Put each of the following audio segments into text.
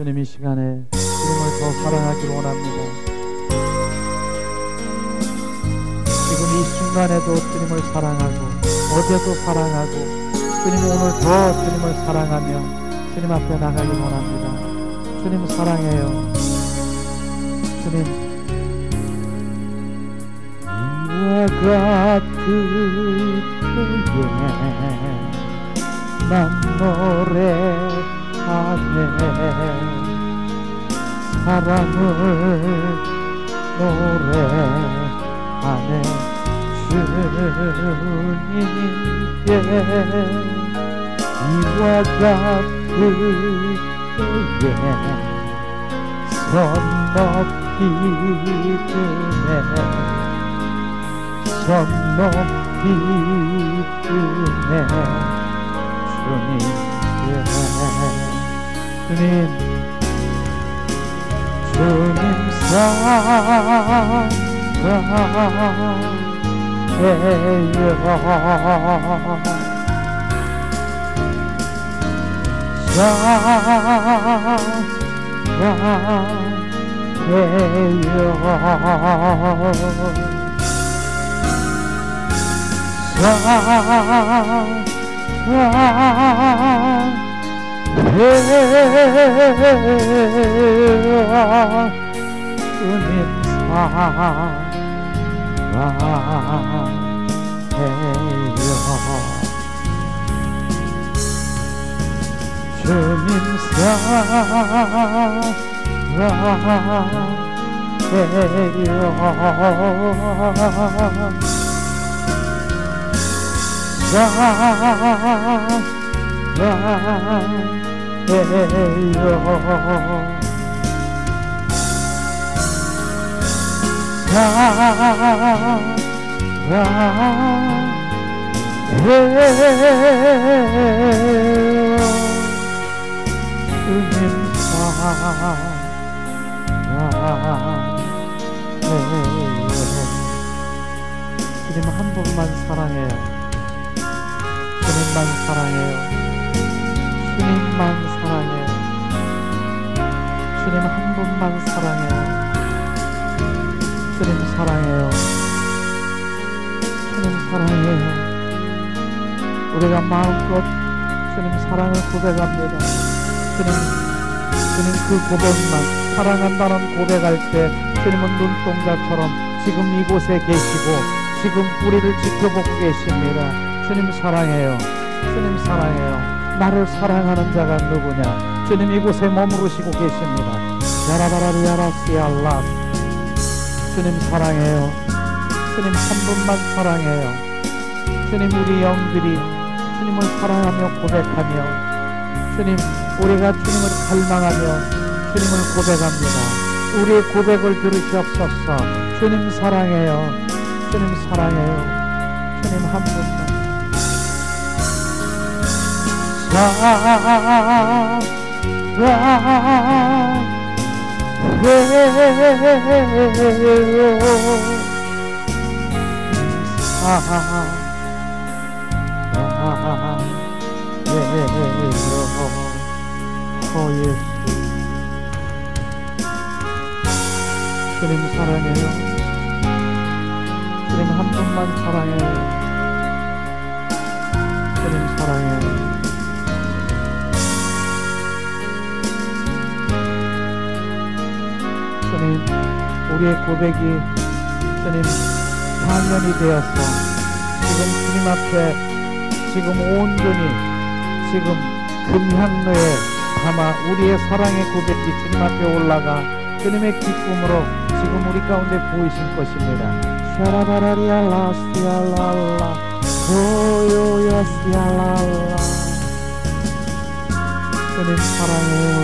주님 이 시간에 주님을 더 사랑하기를 원합니다. 지금 이 순간에도 주님을 사랑하고 어제도 사랑하고 주님 오늘 더 주님을 사랑하며 주님 앞에 나가기를 원합니다. 주님 사랑해요. 주님 이와 같을 때에 난 노래하네 사랑을 노래하네 주님께 이와 같을 때에 손 높이 드네 손 높이 드네 주님 사랑해요 주님 주님 한 분만 사랑해요. 주님만 사랑해요. 주님만 사랑해요. 주님 한 분만 사랑해요. 주님 사랑해요. 주님 사랑해요. 우리가 마음껏 주님 사랑을 고백합니다. 주님 그 고백만 사랑한다는 고백할 때 주님은 눈동자처럼 지금 이곳에 계시고 지금 우리를 지켜보고 계십니다. 주님 사랑해요. 주님 사랑해요. 나를 사랑하는 자가 누구냐? 주님 이곳에 머무르시고 계십니다. 야라바라리아라시알라. 주님 사랑해요. 주님 한 분만 사랑해요. 주님 우리 영들이 주님을 사랑하며 고백하며 주님 우리가 주님을 갈망하며 주님을 고백합니다. 우리의 고백을 들으시옵소서. 주님 사랑해요. 주님 사랑해요. 주님 한 분만 주님 사랑해요. 주님 한 분만 사랑해요. 주님 사랑해요. 주님 우리의 고백이 주님 당연이 되었어. 지금 주님 앞에 지금 온전히 지금 금향로에 담아 우리의 사랑의 고백이 주님 앞에 올라가 주님의 기쁨으로 지금 우리 가운데 보이신 것입니다. 샤라바라리알라 시알랄라 오요야 시알랄라. 주님 사랑해요.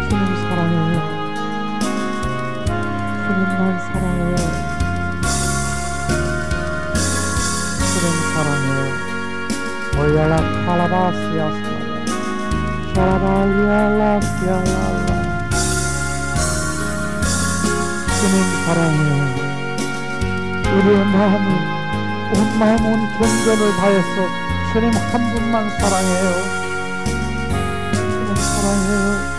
주님 사랑해요. 주님만 사랑해요. 주님 사랑해요. 오야라 칼라바시아스라 샤라바리알라 시알랄라. 주님 사랑해요. 우리의 마음을 온 마음 온 존재를 다해서 주님 한 분만 사랑해요. 주님 사랑해요.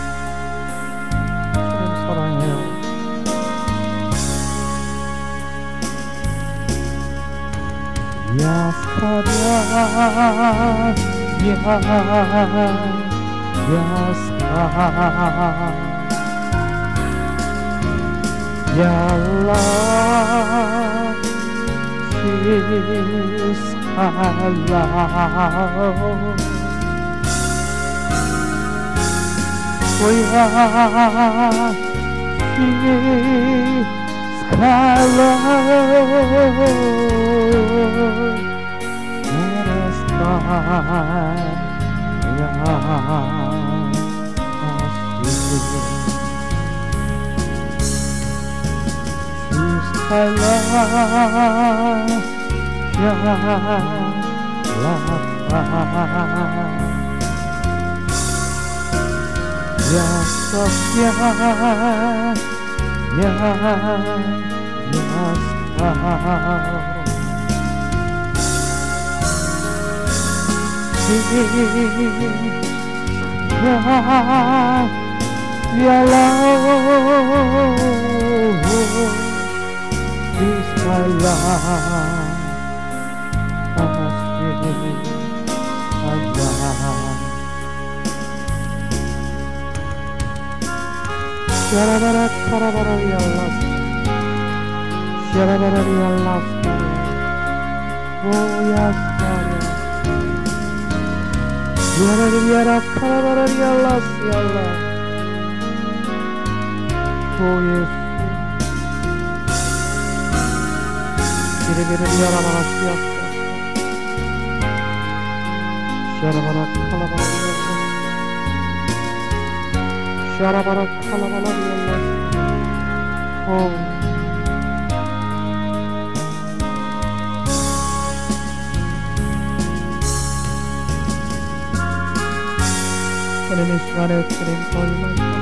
주님 이 시간에 주님 더 임하소서.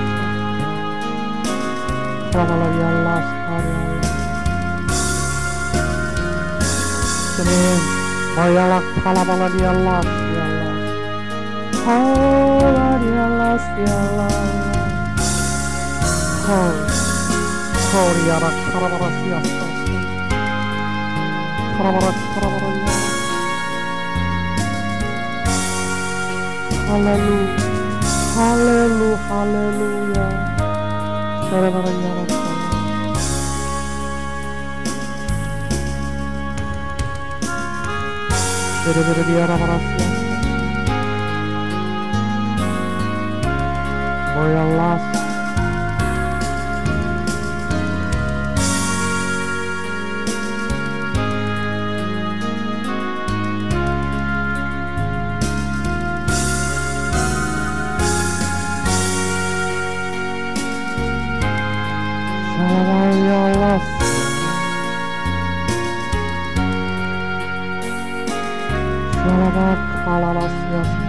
주님 마야락 팔라발라리알라 시알라 하라리알라 시알라 허리야락 팔라바라 시알라 팔라바라 팔라바라리야 할렐루야 샤라바라리야락 베레베레리아라바라시아 모야라스 샤라바라리아라스 샤라바라카라라시아스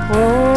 Oh,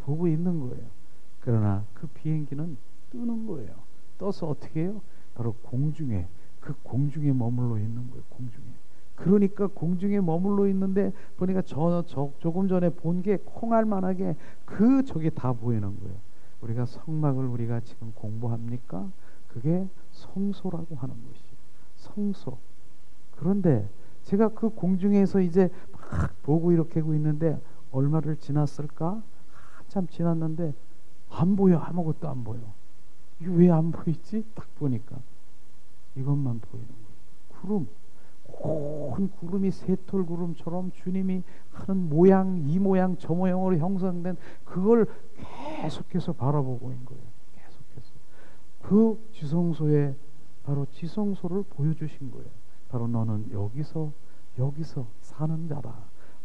보고 있는 거예요. 그러나 그 비행기는 뜨는 거예요. 떠서 어떻게 해요? 바로 공중에, 그 공중에 머물러 있는 거예요. 공중에. 그러니까 공중에 머물러 있는데 보니까 조금 전에 본 게 콩알만하게 그 저게 다 보이는 거예요. 우리가 성막을 우리가 지금 공부합니까? 그게 성소라고 하는 것이에요. 성소. 그런데 제가 그 공중에서 이제 막 보고 이렇게 하고 있는데 얼마를 지났을까? 한참 지났는데 안 보여. 아무것도 안 보여. 이거 왜 안 보이지? 딱 보니까 이것만 보이는 거예요. 구름. 큰 구름이 새털 구름처럼 주님이 하는 모양, 이 모양 저 모양으로 형성된 그걸 계속해서 바라보고 있는 거예요. 계속해서 그 지성소에 바로 지성소를 보여주신 거예요. 바로 너는 여기서 사는 자다.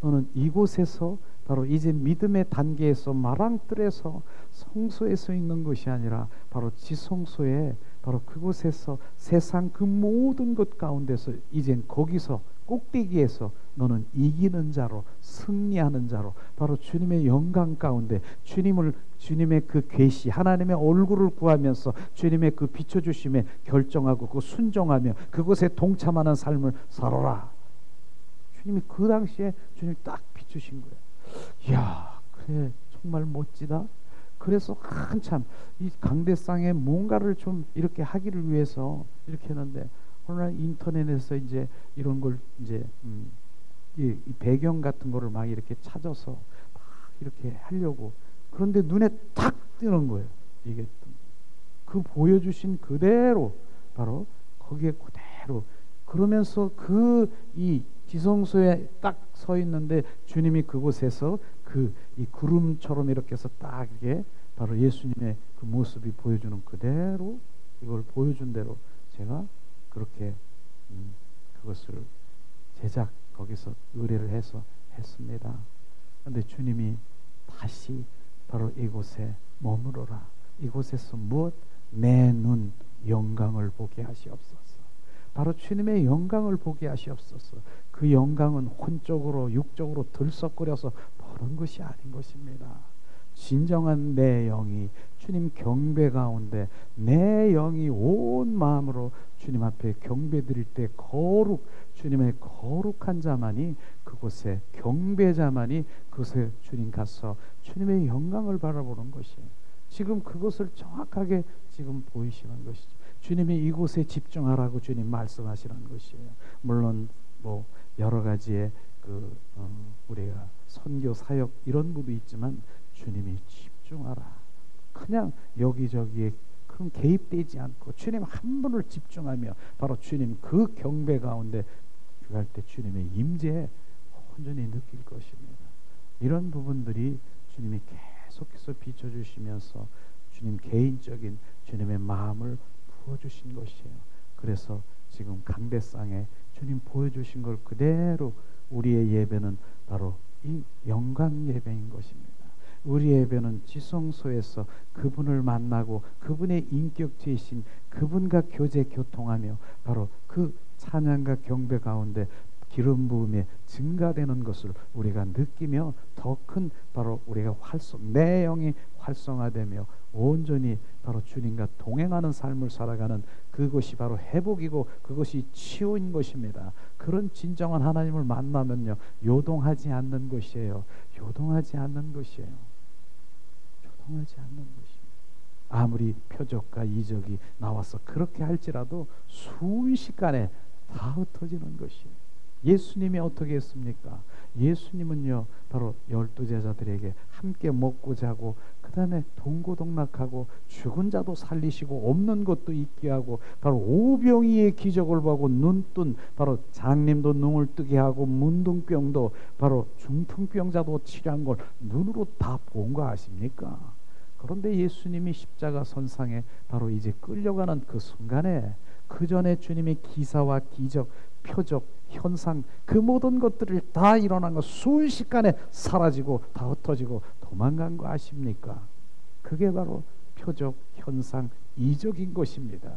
너는 이곳에서 바로 이제 믿음의 단계에서 마랑뜰에서 성소에서 있는 것이 아니라 바로 지성소에 바로 그곳에서 세상 그 모든 것 가운데서 이젠 거기서 꼭대기에서 너는 이기는 자로 승리하는 자로 바로 주님의 영광 가운데 주님의 그 계시 하나님의 얼굴을 구하면서 주님의 그 비춰주심에 결정하고 그 순종하며 그곳에 동참하는 삶을 살아라. 주님이 그 당시에 주님이 딱 비추신 거예요. 이야, 그래 정말 멋지다. 그래서 한참 이 강대상에 뭔가를 좀 이렇게 하기를 위해서 이렇게 했는데 어느 날 인터넷에서 이제 이런 걸 이제 이 배경 같은 거를 막 이렇게 찾아서 막 이렇게 하려고 그런데 눈에 탁 뜨는 거예요. 이게 그 보여주신 그대로 바로 거기에 그대로 그러면서 그 이 지성소에 딱 서 있는데 주님이 그곳에서 그 이 구름처럼 이렇게 해서 딱 이게 바로 예수님의 그 모습이 보여주는 그대로 이걸 보여준 대로 제가 그렇게 그것을 제작 거기서 의뢰를 해서 했습니다. 그런데 주님이 다시 바로 이곳에 머무러라. 이곳에서 무엇? 내 눈 영광을 보게 하시옵소서. 바로 주님의 영광을 보게 하시옵소서. 그 영광은 혼적으로 육적으로 들썩거려서 보는 것이 아닌 것입니다. 진정한 내 영이 주님 경배 가운데 내 영이 온 마음으로 주님 앞에 경배 드릴 때 주님의 거룩한 자만이 그곳에 경배자만이 그곳에 주님 가서 주님의 영광을 바라보는 것이에요. 지금 그것을 정확하게 지금 보이시는 것이죠. 주님이 이곳에 집중하라고 주님 말씀하시는 것이에요. 물론 뭐 여러 가지의 우리가 선교 사역 이런 것도 있지만 주님이 집중하라. 그냥 여기저기에 큰 개입되지 않고 주님 한 분을 집중하며 바로 주님 그 경배 가운데 갈 때 주님의 임재 온전히 느낄 것입니다. 이런 부분들이 주님이 계속해서 비춰주시면서 주님 개인적인 주님의 마음을 부어주신 것이에요. 그래서 지금 강대상에 주님 보여주신 걸 그대로 우리의 예배는 바로 이 영광 예배인 것입니다. 우리 예배는 지성소에서 그분을 만나고 그분의 인격체이신 그분과 교통하며 바로 그 찬양과 경배 가운데 기름 부음에 증가되는 것을 우리가 느끼며 더 큰 바로 우리가 내 영이 활성화되며 온전히 바로 주님과 동행하는 삶을 살아가는 그것이 바로 회복이고 그것이 치유인 것입니다. 그런 진정한 하나님을 만나면요 요동하지 않는 것이에요. 요동하지 않는 것이에요. 요동하지 않는 것입니다. 아무리 표적과 이적이 나와서 그렇게 할지라도 순식간에 다 흩어지는 것이에요. 예수님이 어떻게 했습니까? 예수님은요 바로 12제자들에게 함께 먹고 자고 그 다음에 동고동락하고 죽은 자도 살리시고 없는 것도 있게 하고 바로 오병이의 기적을 보고 눈뜬 바로 장님도 눈을 뜨게 하고 문둥병도 바로 중풍병자도 치료한 걸 눈으로 다 본 거 아십니까? 그런데 예수님이 십자가 선상에 바로 이제 끌려가는 그 순간에 그 전에 주님의 기사와 기적 표적, 현상 그 모든 것들을 다 일어난 거 순식간에 사라지고 다 흩어지고 도망간 거 아십니까? 그게 바로 표적, 현상, 이적인 것입니다.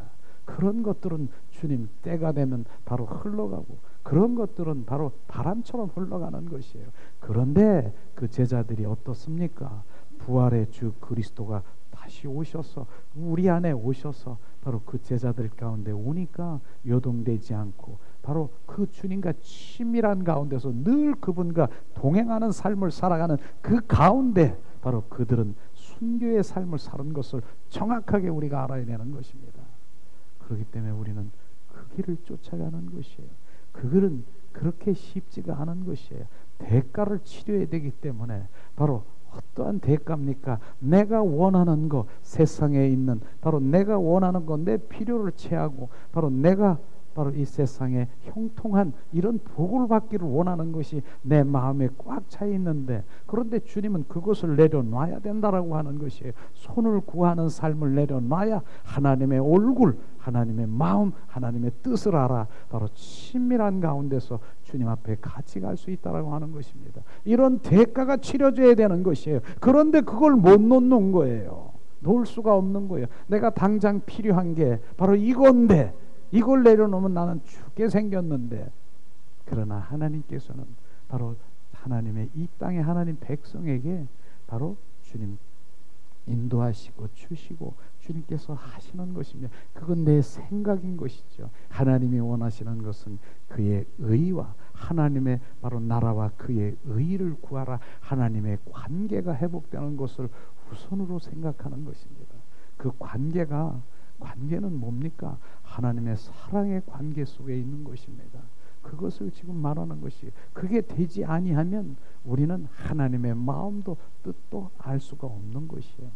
그런 것들은 주님 때가 되면 바로 흘러가고 그런 것들은 바로 바람처럼 흘러가는 것이에요. 그런데 그 제자들이 어떻습니까? 부활의 주 그리스도가 다시 오셔서 우리 안에 오셔서 바로 그 제자들 가운데 오니까 요동되지 않고 바로 그 주님과 친밀한 가운데서 늘 그분과 동행하는 삶을 살아가는 그 가운데 바로 그들은 순교의 삶을 사는 것을 정확하게 우리가 알아야 되는 것입니다. 그렇기 때문에 우리는 그 길을 쫓아가는 것이에요. 그 길은 그렇게 쉽지가 않은 것이에요. 대가를 치러야 되기 때문에 바로 어떠한 대가입니까? 내가 원하는 것, 세상에 있는 바로 내가 원하는 것, 내 필요를 채하고 바로 내가 바로 이 세상에 형통한 이런 복을 받기를 원하는 것이 내 마음에 꽉 차 있는데, 그런데 주님은 그것을 내려놔야 된다라고 하는 것이에요. 손을 구하는 삶을 내려놔야 하나님의 얼굴, 하나님의 마음, 하나님의 뜻을 알아 바로 친밀한 가운데서 주님 앞에 같이 갈 수 있다라고 하는 것입니다. 이런 대가가 치러져야 되는 것이에요. 그런데 그걸 못 놓는 거예요. 놓을 수가 없는 거예요. 내가 당장 필요한 게 바로 이건데 이걸 내려놓으면 나는 죽게 생겼는데, 그러나 하나님께서는 바로 하나님의 이 땅의 하나님 백성에게 바로 주님 인도하시고 주시고 주님께서 하시는 것입니다. 그건 내 생각인 것이죠. 하나님이 원하시는 것은 그의 의와 하나님의 바로 나라와 그의 의를 구하라, 하나님의 관계가 회복되는 것을 우선으로 생각하는 것입니다. 그 관계는 뭡니까? 하나님의 사랑의 관계 속에 있는 것입니다. 그것을 지금 말하는 것이, 그게 되지 아니하면 우리는 하나님의 마음도 뜻도 알 수가 없는 것이에요.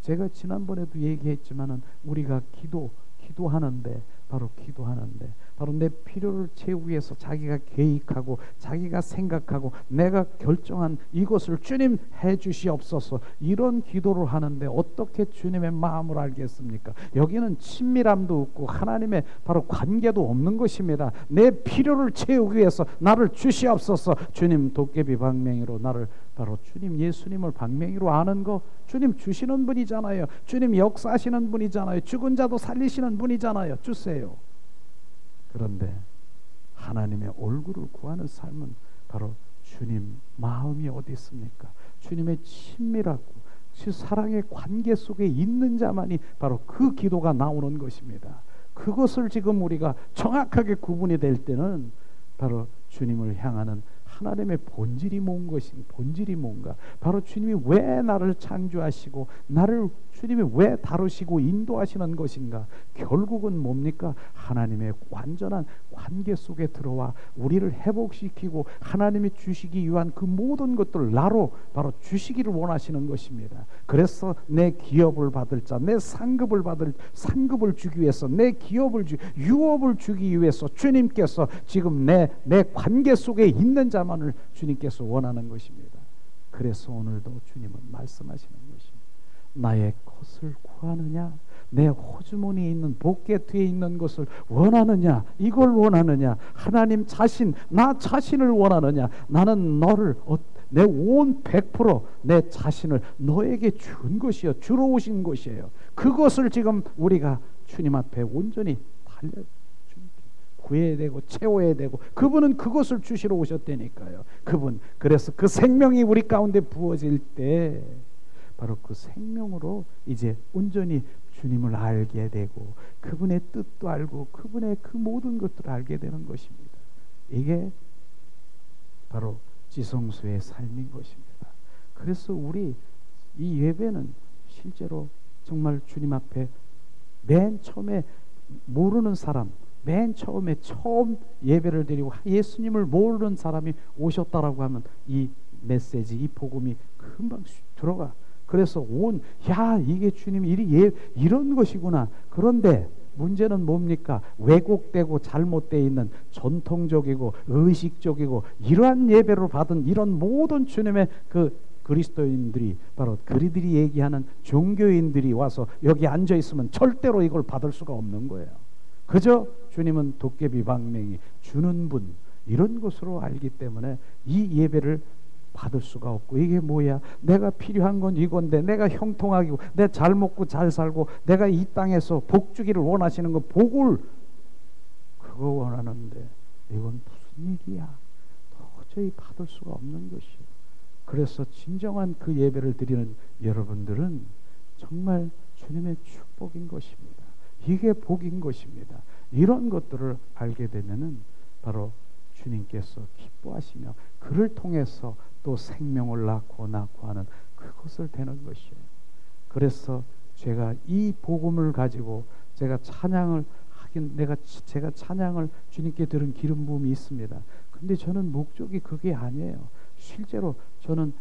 제가 지난번에도 얘기했지만은 우리가 기도하는데 바로 내 필요를 채우기 위해서 자기가 계획하고 자기가 생각하고 내가 결정한 이것을 주님 해주시옵소서, 이런 기도를 하는데 어떻게 주님의 마음을 알겠습니까? 여기는 친밀함도 없고 하나님의 바로 관계도 없는 것입니다. 내 필요를 채우기 위해서 나를 주시옵소서, 주님 도깨비 방맹이로 나를 바로 주님 예수님을 방맹이로 아는 거, 주님 주시는 분이잖아요. 주님 역사하시는 분이잖아요. 죽은 자도 살리시는 분이잖아요. 주세요. 그런데 하나님의 얼굴을 구하는 삶은 바로 주님 마음이 어디 있습니까? 주님의 친밀하고 사랑의 관계 속에 있는 자만이 바로 그 기도가 나오는 것입니다. 그것을 지금 우리가 정확하게 구분이 될 때는 바로 주님을 향하는 하나님의 본질이 뭔가, 바로 주님이 왜 나를 창조하시고 나를 주님이 왜 다루시고 인도하시는 것인가, 결국은 뭡니까? 하나님의 완전한 관계 속에 들어와 우리를 회복시키고 하나님이 주시기 위한 그 모든 것들을 나로 바로 주시기를 원하시는 것입니다. 그래서 내 기업을 받을 자, 내 상급을 주기 위해서, 내 유업을 주기 위해서 주님께서 지금 내 관계 속에 있는 자만을 주님께서 원하는 것입니다. 그래서 오늘도 주님은 말씀하시는 것입니다. 나의 것을 구하느냐, 내 호주머니에 있는 포켓에 있는 것을 원하느냐, 이걸 원하느냐, 하나님 자신, 나 자신을 원하느냐, 나는 너를 내 온 100% 내 자신을 너에게 준 것이요, 주러 오신 것이에요. 그것을 지금 우리가 주님 앞에 온전히 구해야 되고 채워야 되고, 그분은 그것을 주시러 오셨다니까요. 그래서 그 생명이 우리 가운데 부어질 때 바로 그 생명으로 이제 온전히 주님을 알게 되고 그분의 뜻도 알고 그분의 그 모든 것들을 알게 되는 것입니다. 이게 바로 지성소의 삶인 것입니다. 그래서 우리 이 예배는 실제로 정말 주님 앞에 맨 처음에 모르는 사람, 맨 처음에 처음 예배를 드리고 예수님을 모르는 사람이 오셨다라고 하면 이 메시지, 이 복음이 금방 들어가. 그래서 이게 주님이 이런 것이구나. 그런데 문제는 뭡니까? 왜곡되고 잘못되어 있는 전통적이고 의식적이고 이러한 예배를 받은 이런 모든 주님의 그 그리스도인들이, 바로 그리들이 얘기하는 종교인들이 와서 여기 앉아 있으면 절대로 이걸 받을 수가 없는 거예요. 그저 주님은 도깨비 방맹이 주는 분, 이런 것으로 알기 때문에 이 예배를 받을 수가 없고, 이게 뭐야? 내가 필요한 건 이건데, 내가 형통하고 내가 잘 먹고 잘 살고 내가 이 땅에서 복 주기를 원하시는 거, 복을 그거 원하는데 이건 무슨 일이야? 도저히 받을 수가 없는 것이에요. 그래서 진정한 그 예배를 드리는 여러분들은 정말 주님의 축복인 것입니다. 이게 복인 것입니다. 이런 것들을 알게 되면은 바로 주님께서 기뻐하시며 그를 통해서 또 생명을 낳고 하는 그것을 되는 것이에요. 그래서 제가 이 복음을 가지고 제가 찬양을 제가 찬양을 주님께 들은 기름 부음이 있습니다. 근데 저는 목적이 그게 아니에요. 실제로 저는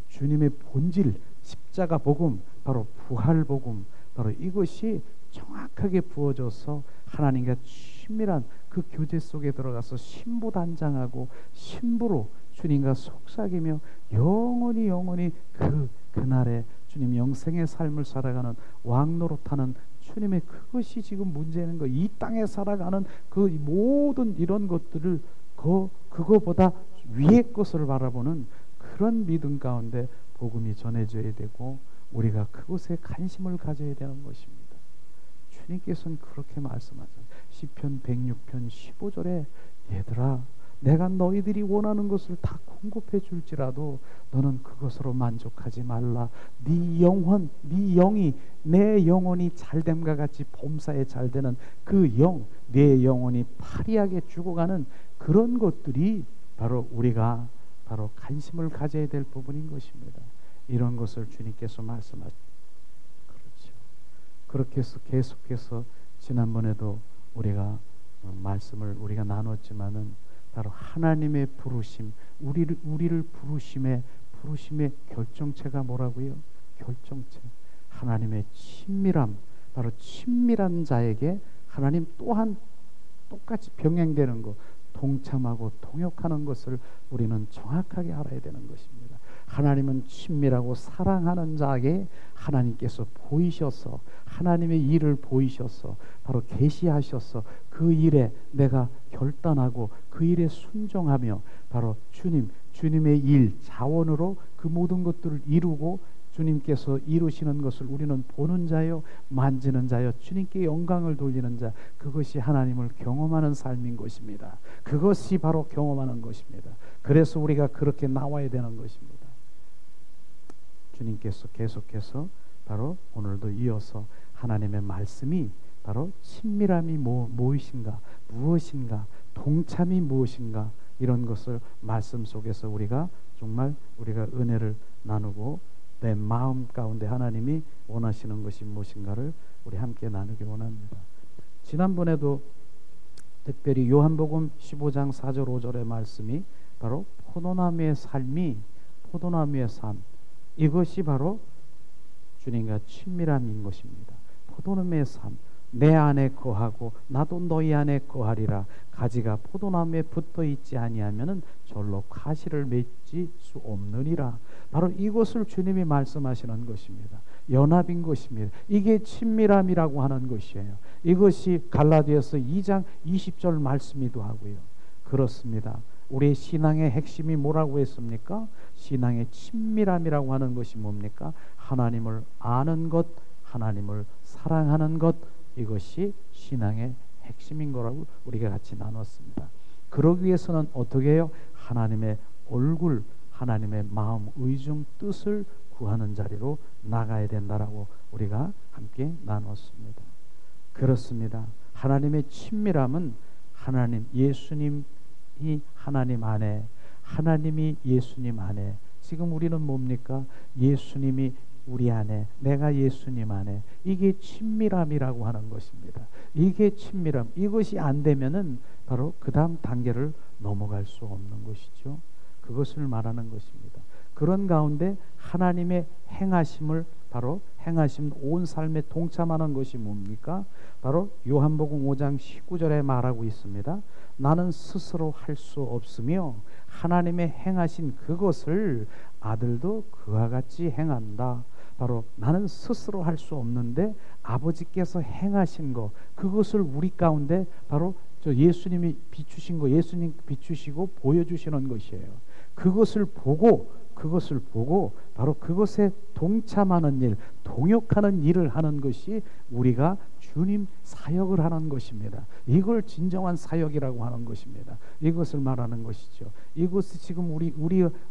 주님의 본질, 십자가 복음, 바로 부활 복음, 바로 이것이 정확하게 부어져서 하나님과 친밀한 그 교제 속에 들어가서 신부단장하고 신부로 주님과 속삭이며 영원히 그날에 주님 영생의 삶을 살아가는 왕노릇하는 주님의 그것이 지금 문제는 거예요. 이 땅에 살아가는 그 모든 이런 것들을 그거보다 위의 것을 바라보는 그런 믿음 가운데 복음이 전해져야 되고 우리가 그것에 관심을 가져야 되는 것입니다. 주님께서는 그렇게 말씀하셨어요. 시편 106편 15절에 얘들아 내가 너희들이 원하는 것을 다 공급해 줄지라도 너는 그것으로 만족하지 말라. 네 영혼, 네 영이 내 영혼이 잘됨과 같이 봄사에 잘되는 그 영, 내 영혼이 파리하게 죽어가는 그런 것들이 바로 우리가 바로 관심을 가져야 될 부분인 것입니다. 이런 것을 주님께서 말씀하셨죠. 그렇죠. 그렇게 해서 계속해서 지난번에도 우리가 말씀을 우리가 나눴지만은 바로 하나님의 부르심, 우리를 부르심의 결정체가 뭐라고요? 결정체. 하나님의 친밀함, 바로 친밀한 자에게 하나님 또한 똑같이 병행되는 것, 동참하고 동역하는 것을 우리는 정확하게 알아야 되는 것입니다. 하나님은 친밀하고 사랑하는 자에게 하나님께서 보이셔서 하나님의 일을 보이셔서 바로 계시하셔서 그 일에 내가 결단하고 그 일에 순종하며 바로 주님의 일 자원으로 그 모든 것들을 이루고 주님께서 이루시는 것을 우리는 보는 자요 만지는 자요 주님께 영광을 돌리는 자, 그것이 하나님을 경험하는 삶인 것입니다. 그것이 바로 경험하는 것입니다. 그래서 우리가 그렇게 나와야 되는 것입니다. 주님께서 계속해서 바로 오늘도 이어서 하나님의 말씀이 바로 친밀함이 무엇인가, 동참이 무엇인가, 이런 것을 말씀 속에서 우리가 정말 우리가 은혜를 나누고 내 마음 가운데 하나님이 원하시는 것이 무엇인가를 우리 함께 나누기 원합니다. 지난번에도 특별히 요한복음 15장 4절 5절의 말씀이 바로 포도나무의 삶이, 포도나무의 삶, 이것이 바로 주님과 친밀함인 것입니다. 포도나무의 삶, 내 안에 거하고 나도 너희 안에 거하리라. 가지가 포도나무에 붙어 있지 아니하면은 절로 가시를 맺을 수 없느니라. 바로 이것을 주님이 말씀하시는 것입니다. 연합인 것입니다. 이게 친밀함이라고 하는 것이에요. 이것이 갈라디아서 2장 20절 말씀이기도 하고요. 그렇습니다. 우리의 신앙의 핵심이 뭐라고 했습니까? 신앙의 친밀함이라고 하는 것이 뭡니까? 하나님을 아는 것, 하나님을 사랑하는 것, 이것이 신앙의 핵심인 거라고 우리가 같이 나눴습니다. 그러기 위해서는 어떻게 해요? 하나님의 얼굴, 하나님의 마음, 의중, 뜻을 구하는 자리로 나가야 된다라고 우리가 함께 나눴습니다. 그렇습니다. 하나님의 친밀함은 하나님, 예수님이 하나님 안에, 하나님이 예수님 안에, 지금 우리는 뭡니까? 예수님이 우리 안에, 내가 예수님 안에, 이게 친밀함이라고 하는 것입니다. 이게 친밀함. 이것이 안 되면은 바로 그 다음 단계를 넘어갈 수 없는 것이죠. 그것을 말하는 것입니다. 그런 가운데 하나님의 행하심을 바로 행하심 온 삶에 동참하는 것이 뭡니까? 바로 요한복음 5장 19절에 말하고 있습니다. 나는 스스로 할 수 없으며 하나님의 행하신 그것을 아들도 그와 같이 행한다. 바로 나는 스스로 할 수 없는데 아버지께서 행하신 것, 그것을 우리 가운데 바로 저 예수님이 비추신 거, 예수님 비추시고 보여주시는 것이에요. 그것을 보고 바로 그것에 동참하는 일, 동역하는 일을 하는 것이 우리가 주님 사역을 하는 것입니다. 이걸 진정한 사역이라고 하는 것입니다. 이것을 말하는 것이죠. 이것이 지금 우리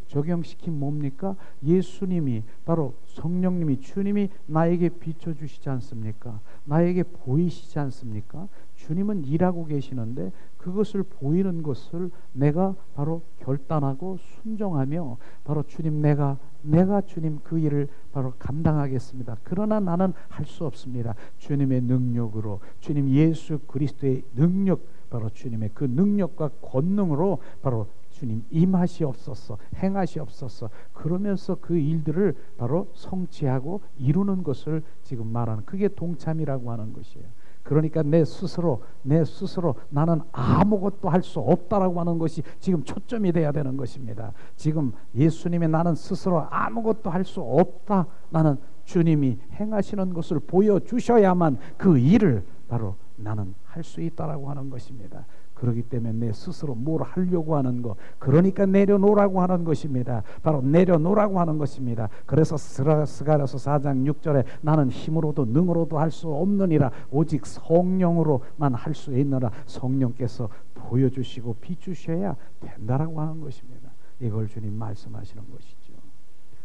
적용시킨 뭡니까? 예수님이 바로 성령님이 주님이 나에게 비춰주시지 않습니까? 나에게 보이시지 않습니까? 주님은 일하고 계시는데 그것을 보이는 것을 내가 바로 결단하고 순종하며 바로 주님 내가 주님 그 일을 바로 감당하겠습니다. 그러나 나는 할 수 없습니다. 주님의 능력으로 주님 예수 그리스도의 능력 바로 주님의 그 능력과 권능으로 바로 주님 임하시옵소서 행하시옵소서 그러면서 그 일들을 바로 성취하고 이루는 것을 지금 말하는 그게 동참이라고 하는 것이에요. 그러니까 내 스스로 나는 아무것도 할 수 없다라고 하는 것이 지금 초점이 돼야 되는 것입니다. 지금 예수님의 나는 스스로 아무것도 할 수 없다. 나는 주님이 행하시는 것을 보여주셔야만 그 일을 바로 나는 할 수 있다라고 하는 것입니다. 그렇기 때문에 내 스스로 뭘 하려고 하는 것 그러니까 내려놓으라고 하는 것입니다. 바로 내려놓으라고 하는 것입니다. 그래서 스가랴서 4장 6절에 나는 힘으로도 능으로도 할 수 없느니라 오직 성령으로만 할 수 있느라 성령께서 보여주시고 비추셔야 된다라고 하는 것입니다. 이걸 주님 말씀하시는 것이죠.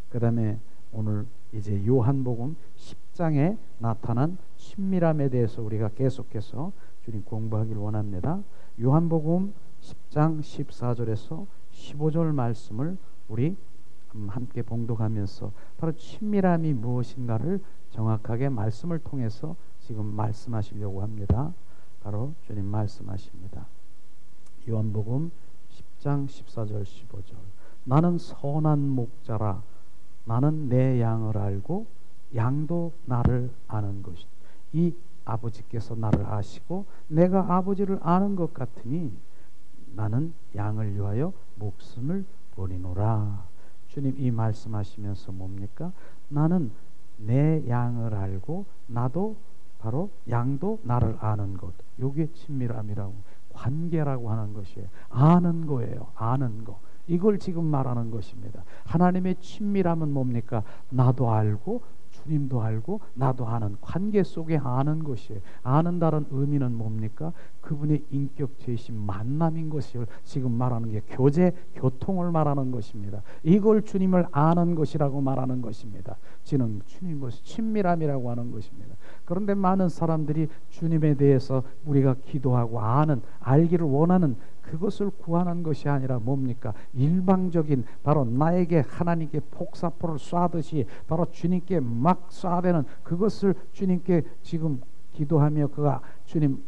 그 다음에 오늘 이제 요한복음 10장에 나타난 친밀함에 대해서 우리가 계속해서 주님 공부하기를 원합니다. 요한복음 10장 14절에서 15절 말씀을 우리 함께 봉독하면서 바로 친밀함이 무엇인가를 정확하게 말씀을 통해서 지금 말씀하시려고 합니다. 바로 주님 말씀하십니다. 요한복음 10장 14절 15절 나는 선한 목자라 나는 내 양을 알고 양도 나를 아는 것이다. 이 아버지께서 나를 아시고 내가 아버지를 아는 것 같으니 나는 양을 위하여 목숨을 버리노라. 주님 이 말씀하시면서 뭡니까? 나는 내 양을 알고 나도 바로 양도 나를 아는 것. 이게 친밀함이라고 관계라고 하는 것이에요. 아는 거예요. 아는 거. 이걸 지금 말하는 것입니다. 하나님의 친밀함은 뭡니까? 나도 알고 주님도 알고 나도 아는 관계 속에 아는 것이에요. 아는다는 의미는 뭡니까? 그분의 인격체이신 만남인 것을 지금 말하는 게 교제, 교통을 말하는 것입니다. 이걸 주님을 아는 것이라고 말하는 것입니다. 지는 주님 것이 친밀함이라고 하는 것입니다. 그런데 많은 사람들이 주님에 대해서 우리가 기도하고 알기를 원하는 그것을 구하는 것이 아니라 뭡니까? 일방적인 바로 나에게 하나님께 폭사포를 쏴듯이 바로 주님께 막 쏴대는 그것을 주님께 지금 기도하며 그가 주님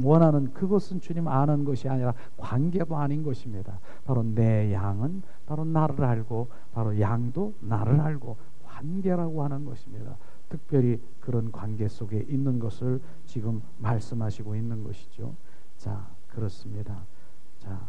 원하는 그것은 주님 아는 것이 아니라 관계도 아닌 것입니다. 바로 내 양은 바로 나를 알고 바로 양도 나를 알고 관계라고 하는 것입니다. 특별히 그런 관계 속에 있는 것을 지금 말씀하시고 있는 것이죠. 자, 그렇습니다. 자,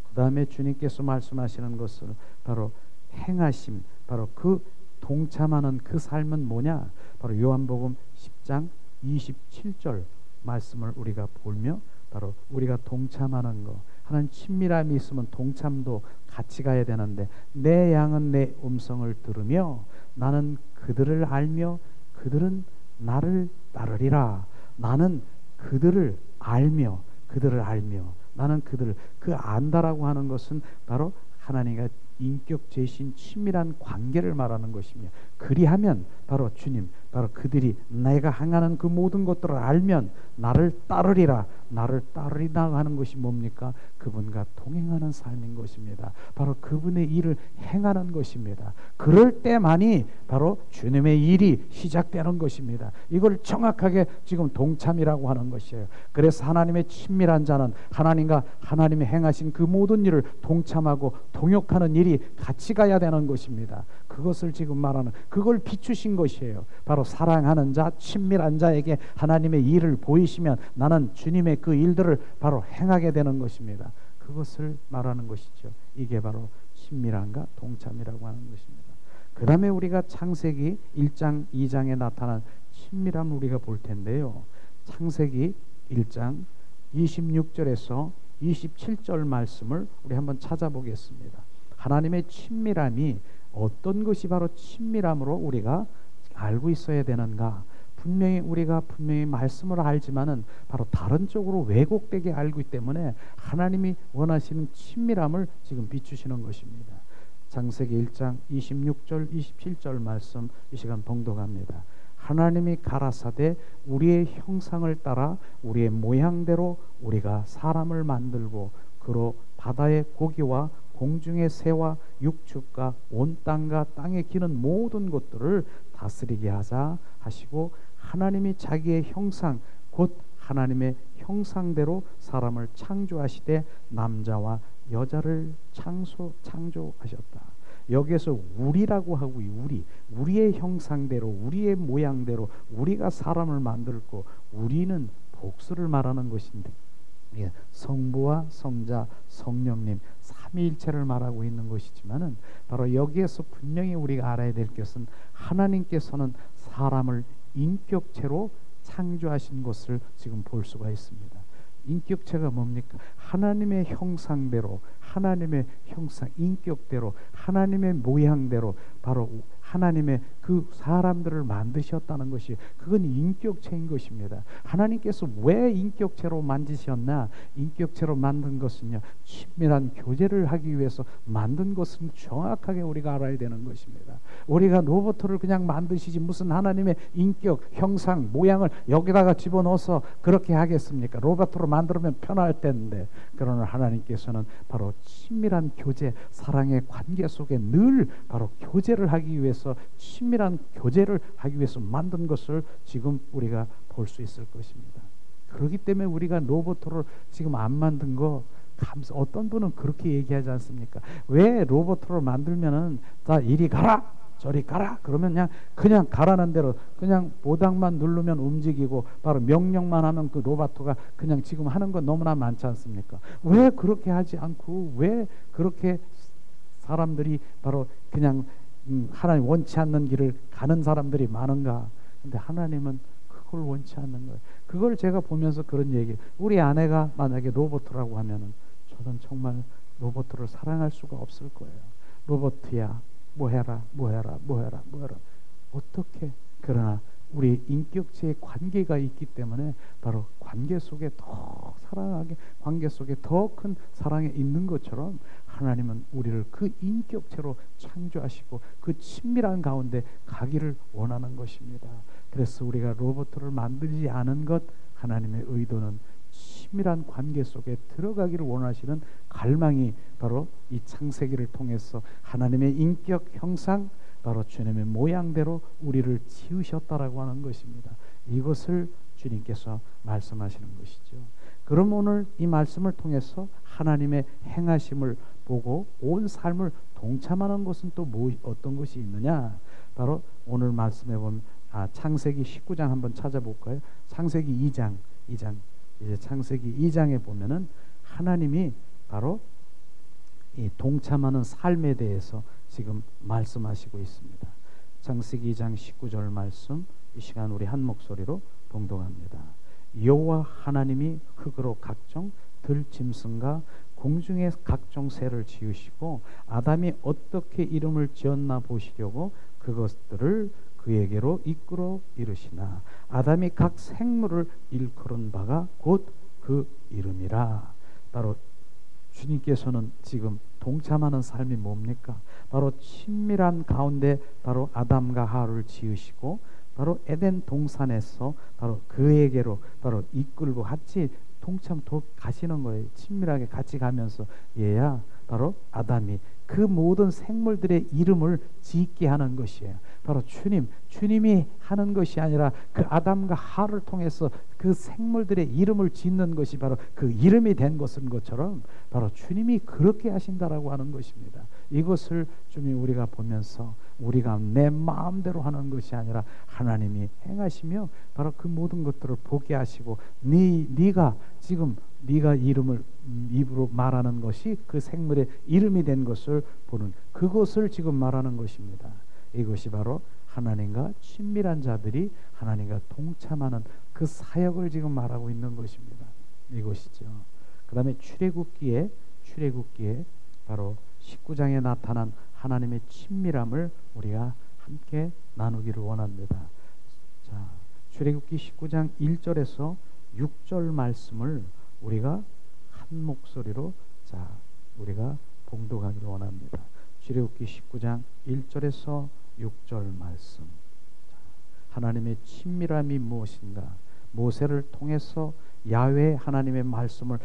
그 다음에 주님께서 말씀하시는 것은 바로 행하심, 바로 그 동참하는 그 삶은 뭐냐? 바로 요한복음 10장 27절 말씀을 우리가 보며 바로 우리가 동참하는 거. 하나님 친밀함이 있으면 동참도 같이 가야 되는데 내 양은 내 음성을 들으며 나는 그들을 알며 그들은 나를 따르리라. 나는 그들을 알며 나는 그들을 그 안다라고 하는 것은 바로 하나님과 인격체이신 친밀한 관계를 말하는 것이며 그리하면 바로 주님 바로 그들이 내가 행하는 그 모든 것들을 알면 나를 따르리라. 나를 따르리라 하는 것이 뭡니까? 그분과 동행하는 삶인 것입니다. 바로 그분의 일을 행하는 것입니다. 그럴 때만이 바로 주님의 일이 시작되는 것입니다. 이걸 정확하게 지금 동참이라고 하는 것이에요. 그래서 하나님의 친밀한 자는 하나님과 하나님이 행하신 그 모든 일을 동참하고 동역하는 일이 같이 가야 되는 것입니다. 그것을 지금 말하는 그걸 비추신 것이에요. 바로 사랑하는 자, 친밀한 자에게 하나님의 일을 보이시면 나는 주님의 그 일들을 바로 행하게 되는 것입니다. 그것을 말하는 것이죠. 이게 바로 친밀함과 동참이라고 하는 것입니다. 그 다음에 우리가 창세기 1장 2장에 나타난 친밀함을 우리가 볼 텐데요. 창세기 1장 26절에서 27절 말씀을 우리 한번 찾아보겠습니다. 하나님의 친밀함이 어떤 것이 바로 친밀함으로 우리가 알고 있어야 되는가? 우리가 분명히 말씀을 알지만은 바로 다른 쪽으로 왜곡되게 알기 때문에 하나님이 원하시는 친밀함을 지금 비추시는 것입니다. 창세기 1장 26절 27절 말씀 이 시간 봉독합니다. 하나님이 가라사대 우리의 형상을 따라 우리의 모양대로 우리가 사람을 만들고 그로 바다의 고기와 공중의 새와 육축과 온 땅과 땅에 기는 모든 것들을 다스리게 하자 하시고 하나님이 자기의 형상 곧 하나님의 형상대로 사람을 창조하시되 남자와 여자를 창조하셨다. 여기에서 우리라고 하고 우리의 형상대로 우리의 모양대로 우리가 사람을 만들고 우리는 복수를 말하는 것인데 성부와 성자 성령님 삼위일체를 말하고 있는 것이지만은 바로 여기에서 분명히 우리가 알아야 될 것은 하나님께서는 사람을 인격체로 창조하신 것을 지금 볼 수가 있습니다. 인격체가 뭡니까? 하나님의 형상대로 하나님의 형상 인격대로 하나님의 모양대로 바로 하나님의 그 사람들을 만드셨다는 것이 그건 인격체인 것입니다. 하나님께서 왜 인격체로 만드셨나? 인격체로 만든 것은요 친밀한 교제를 하기 위해서 만든 것은 정확하게 우리가 알아야 되는 것입니다. 우리가 로봇을 그냥 만드시지 무슨 하나님의 인격, 형상, 모양을 여기다가 집어넣어서 그렇게 하겠습니까? 로봇으로 만들면 편할 텐데 그러나 하나님께서는 바로 친밀한 교제, 사랑의 관계 속에 늘 바로 교제를 하기 위해서 친밀한 교제를 하기 위해서 만든 것을 지금 우리가 볼 수 있을 것입니다. 그렇기 때문에 우리가 로봇을 지금 안 만든 거 어떤 분은 그렇게 얘기하지 않습니까? 왜 로봇을 만들면은 다 이리 가라 저리 가라 그러면 그냥 가라는 대로 그냥 보당만 누르면 움직이고 바로 명령만 하면 그 로봇가 그냥 지금 하는 건 너무나 많지 않습니까? 왜 그렇게 하지 않고 왜 그렇게 사람들이 바로 그냥 하나님 원치 않는 길을 가는 사람들이 많은가? 근데 하나님은 그걸 원치 않는 거예요. 그걸 제가 보면서 그런 얘기. 우리 아내가 만약에 로봇이라고 하면은 저는 정말 로봇을 사랑할 수가 없을 거예요. 로봇이야. 뭐 해라. 어떻게? 그러나 우리 인격체의 관계가 있기 때문에 바로 관계 속에 더 사랑하게 관계 속에 더 큰 사랑이 있는 것처럼 하나님은 우리를 그 인격체로 창조하시고 그 친밀한 가운데 가기를 원하는 것입니다. 그래서 우리가 로봇을 만들지 않은 것 하나님의 의도는 친밀한 관계 속에 들어가기를 원하시는 갈망이 바로 이 창세기를 통해서 하나님의 인격 형상 바로 주님의 모양대로 우리를 지으셨다라고 하는 것입니다. 이것을 주님께서 말씀하시는 것이죠. 그럼 오늘 이 말씀을 통해서 하나님의 행하심을 보고 온 삶을 동참하는 것은 또 어떤 것이 있느냐? 바로 오늘 말씀해 보면 창세기 19장 한번 찾아볼까요? 창세기 2장 이제 창세기 2장에 보면은 하나님이 바로 이 동참하는 삶에 대해서 지금 말씀하시고 있습니다. 창세기 2장 19절 말씀 이 시간 우리 한 목소리로 봉독합니다. 여호와 하나님이 흙으로 각종 들짐승과 공중의 각종 새를 지으시고 아담이 어떻게 이름을 지었나 보시려고 그것들을 그에게로 이끌어 이르시나 아담이 각 생물을 일컬은 바가 곧 그 이름이라. 바로 주님께서는 지금 동참하는 삶이 뭡니까? 바로 친밀한 가운데 바로 아담과 하와를 지으시고 바로 에덴 동산에서 바로 그에게로 바로 이끌고 같이 동참 가시는 거예요. 친밀하게 같이 가면서 얘야 바로 아담이 그 모든 생물들의 이름을 짓게 하는 것이에요. 바로 주님이 하는 것이 아니라 그 아담과 하와를 통해서 그 생물들의 이름을 짓는 것이 바로 그 이름이 된 것처럼 바로 주님이 그렇게 하신다라고 하는 것입니다. 이것을 좀 우리가 보면서 우리가 내 마음대로 하는 것이 아니라 하나님이 행하시며 바로 그 모든 것들을 보게 하시고 네가 지금 네가 이름을 입으로 말하는 것이 그 생물의 이름이 된 것을 보는 그것을 지금 말하는 것입니다. 이것이 바로 하나님과 친밀한 자들이 하나님과 동참하는 그 사역을 지금 말하고 있는 것입니다. 이것이죠. 그 다음에 출애굽기에 바로 19장에 나타난 하나님의 친밀함을 우리가 함께 나누기를 원합니다. 자, 출애굽기 19장 1절에서 6절 말씀을 우리가 한 목소리로 우리가 봉독하기를 원합니다. 출애굽기 19장 1절에서 6절 말씀. 하나님의 친밀함이 무엇인가? 모세를 통해서 야훼 하나님의 말씀을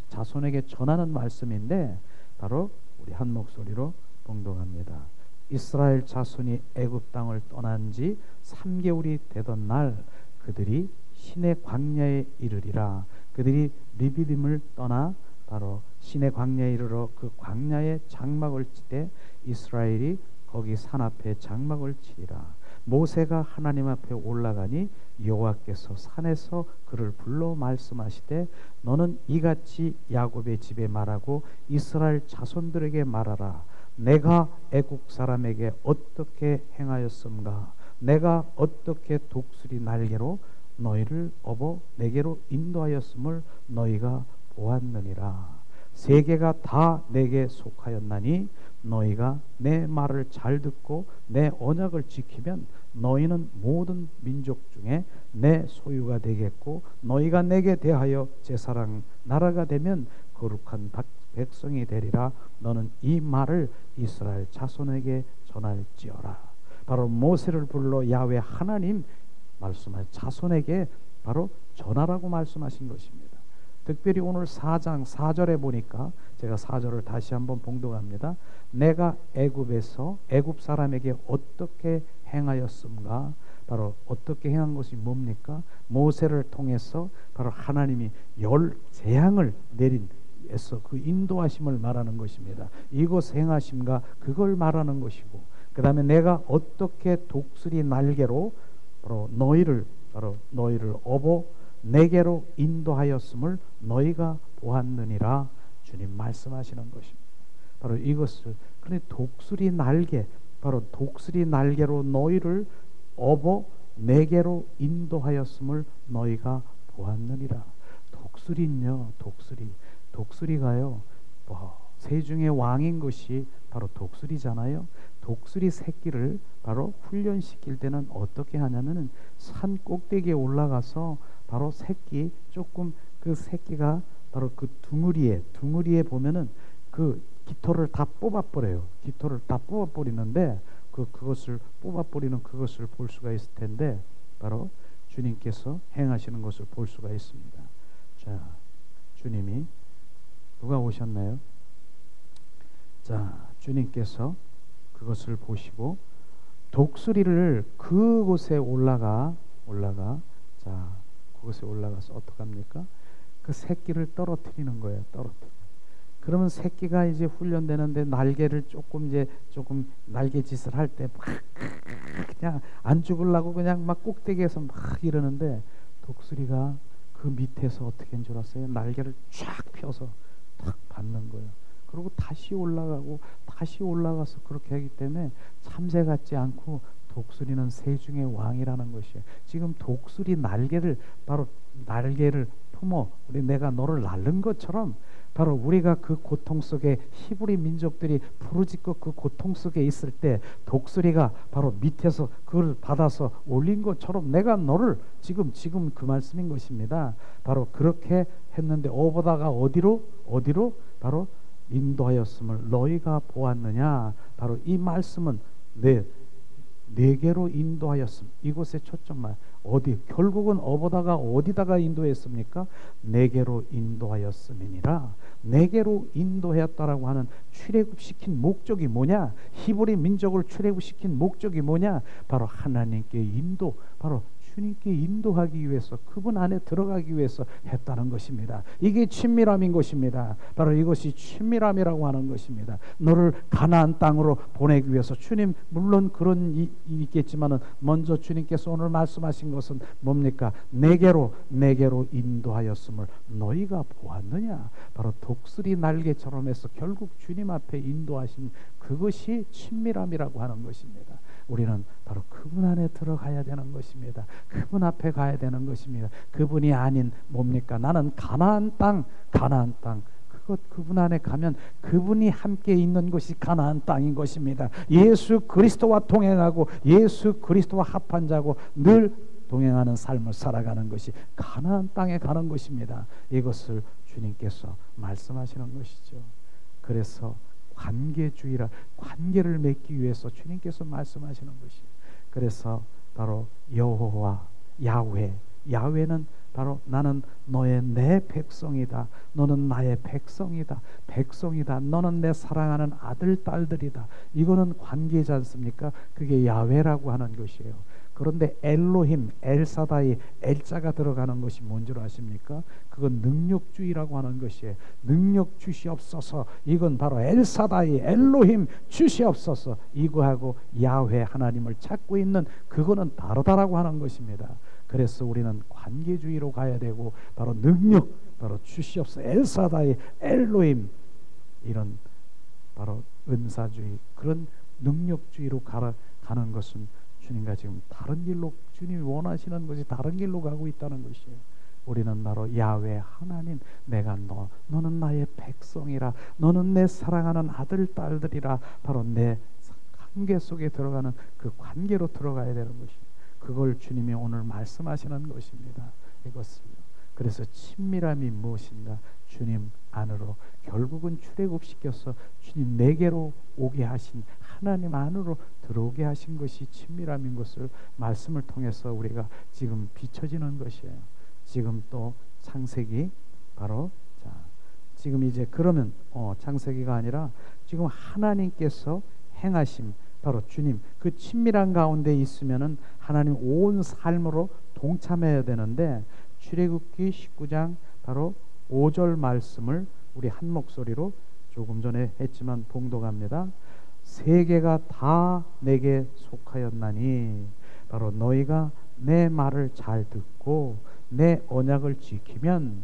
자손에게 전하는 말씀인데 바로 우리 한 목소리로 봉독합니다. 이스라엘 자손이 애굽 땅을 떠난 지 3개월이 되던 날 그들이 신의 광야에 이르리라. 그들이 리비딤을 떠나 바로 신의 광야에 이르러 그 광야에 장막을 치되 이스라엘이 거기 산 앞에 장막을 치리라. 모세가 하나님 앞에 올라가니 여호와께서 산에서 그를 불러 말씀하시되 너는 이같이 야곱의 집에 말하고 이스라엘 자손들에게 말하라. 내가 애국 사람에게 어떻게 행하였음가? 내가 어떻게 독수리 날개로 너희를 업어 내게로 인도하였음을 너희가 보았느니라. 세계가 다 내게 속하였나니 너희가 내 말을 잘 듣고 내 언약을 지키면 너희는 모든 민족 중에 내 소유가 되겠고 너희가 내게 대하여 제사랑 나라가 되면 거룩한 백성이 되리라. 너는 이 말을 이스라엘 자손에게 전할지어라. 바로 모세를 불러 야훼 하나님 말씀할 자손에게 바로 전하라고 말씀하신 것입니다. 특별히 오늘 4장 4절에 보니까 제가 4절을 다시 한번 봉독합니다. 내가 애굽에서 애굽 사람에게 어떻게 행하였음가? 바로 어떻게 행한 것이 뭡니까? 모세를 통해서 바로 하나님이 10재앙을 내린 에서 그 인도하심을 말하는 것입니다. 이것 행하심과 그걸 말하는 것이고, 그 다음에 내가 어떻게 독수리 날개로 바로 너희를 업어 내게로 인도하였음을 너희가 보았느니라. 주님 말씀하시는 것입니다. 바로 이것을 그런데 독수리 날개, 바로 독수리 날개로 너희를 업어 내게로 인도하였음을 너희가 보았느니라. 독수리는요, 독수리가요, 새 중에 왕인 것이 바로 독수리잖아요. 독수리 새끼를 바로 훈련시킬 때는 어떻게 하냐면은 산 꼭대기에 올라가서 바로 그 새끼가 바로 그 둥우리에 보면은 그 깃털을 다 뽑아버려요. 깃털을 다 뽑아버리는데 그것을 뽑아버리는 그것을 볼 수가 있을 텐데 바로 주님께서 행하시는 것을 볼 수가 있습니다. 자, 주님이 누가 오셨나요? 자, 주님께서 그것을 보시고 독수리를 그곳에 올라가 자, 그곳에 올라가서 어떡합니까? 그 새끼를 떨어뜨리는 거예요. 그러면 새끼가 이제 훈련되는데 날개를 조금 날개짓을 할 때 그냥 안 죽으려고 그냥 막 꼭대기에서 막 이러는데 독수리가 그 밑에서 어떻게 한 줄 아세요? 날개를 쫙 펴서 탁 받는 거예요. 그리고 다시 올라가서 그렇게 하기 때문에 참새 같지 않고 독수리는 새 중의 왕이라는 것이에요. 지금 독수리 날개를 품어 내가 너를 날른 것처럼 바로 우리가 그 고통 속에 히브리 민족들이 부르짖고 그 고통 속에 있을 때 독수리가 바로 밑에서 그걸 받아서 올린 것처럼 내가 너를 지금 그 말씀인 것입니다. 바로 그렇게 했는데 오보다가 어디로 바로 인도하였음을 너희가 보았느냐. 바로 이 말씀은 네개로 인도하였음. 이곳에 초점만 결국은 어보다가 어디다가 인도했습니까? 네개로 인도하였음이니라. 네개로 인도하였다라고 하는 출애굽시킨 목적이 뭐냐? 히브리 민족을 출애굽시킨 목적이 뭐냐? 바로 하나님께 바로 주님께 인도하기 위해서, 그분 안에 들어가기 위해서 했다는 것입니다. 이게 친밀함인 것입니다. 바로 이것이 친밀함이라고 하는 것입니다. 너를 가나안 땅으로 보내기 위해서 주님, 물론 그런 일이 있겠지만은 먼저 주님께서 오늘 말씀하신 것은 뭡니까? 네개로 인도하였음을 너희가 보았느냐? 바로 독수리 날개처럼 해서 결국 주님 앞에 인도하신 그것이 친밀함이라고 하는 것입니다. 우리는 바로 그분 안에 들어가야 되는 것입니다. 그분 앞에 가야 되는 것입니다. 그분이 아닌 뭡니까? 나는 가나안 땅 그분 안에 가면 그분이 함께 있는 것이 가나안 땅인 것입니다. 예수 그리스도와 동행하고 예수 그리스도와 합한 자고 늘 동행하는 삶을 살아가는 것이 가나안 땅에 가는 것입니다. 이것을 주님께서 말씀하시는 것이죠. 그래서 관계주의라, 관계를 맺기 위해서 주님께서 말씀하시는 것이에요. 그래서 바로 여호와, 야훼는 바로 나는 너의 내 백성이다. 너는 나의 백성이다. 너는 내 사랑하는 아들, 딸들이다. 이거는 관계지 않습니까? 그게 야훼라고 하는 것이에요. 그런데 엘로힘, 엘사다이, 엘자가 들어가는 것이 뭔 줄 아십니까? 그건 능력주의라고 하는 것이에요. 능력 주시옵소서. 이건 바로 엘사다이, 엘로힘 주시옵소서. 이거하고 야훼 하나님을 찾고 있는 그거는 다르다라고 하는 것입니다. 그래서 우리는 관계주의로 가야 되고 바로 능력, 바로 주시옵소서, 엘사다이, 엘로힘, 이런 바로 은사주의, 그런 능력주의로 가는 것은 주님과 지금 다른 길로, 주님이 원하시는 것이 다른 길로 가고 있다는 것이에요. 우리는 바로 야훼 하나님, 내가 너는 나의 백성이라, 너는 내 사랑하는 아들, 딸들이라, 바로 내 관계 속에 들어가는 그 관계로 들어가야 되는 것이에요. 그걸 주님이 오늘 말씀하시는 것입니다. 이것을요. 그래서 친밀함이 무엇인가? 주님 안으로, 결국은 출애굽시켜서 주님 내게로 오게 하신, 하나님 안으로 들어오게 하신 것이 친밀함인 것을 말씀을 통해서 우리가 지금 비춰지는 것이에요. 지금 또 창세기, 바로 지금 이제 그러면 창세기가 아니라 지금 하나님께서 행하심, 바로 주님 그 친밀한 가운데 있으면은 하나님 온 삶으로 동참해야 되는데, 출애굽기 19장 바로 5절 말씀을 우리 한 목소리로 조금 전에 했지만 봉독합니다. 세계가 다 내게 속하였나니 바로 너희가 내 말을 잘 듣고 내 언약을 지키면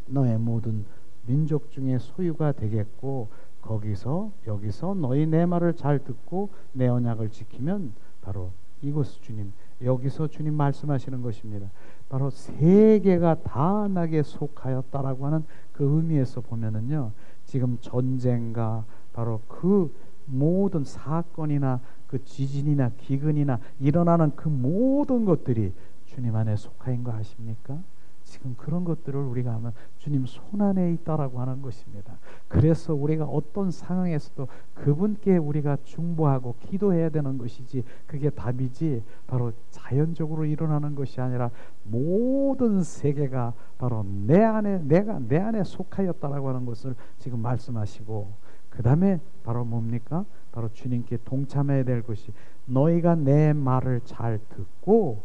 너의 모든 민족 중에 소유가 되겠고, 여기서 너희 내 말을 잘 듣고 내 언약을 지키면, 바로 이곳 주님, 여기서 주님 말씀하시는 것입니다. 바로 세계가 다 나게 속하였다라고 하는 그 의미에서 보면은요, 지금 전쟁과 바로 그 모든 사건이나 그 지진이나 기근이나 일어나는 그 모든 것들이 주님 안에 속하인 거 아십니까? 지금 그런 것들을 우리가 하면 주님 손 안에 있다라고 하는 것입니다. 그래서 우리가 어떤 상황에서도 그분께 우리가 중보하고 기도해야 되는 것이지, 그게 답이지 바로 자연적으로 일어나는 것이 아니라 모든 세계가 바로 내 안에 속하였다라고 하는 것을 지금 말씀하시고, 그 다음에 바로 뭡니까? 바로 주님께 동참해야 될 것이, 너희가 내 말을 잘 듣고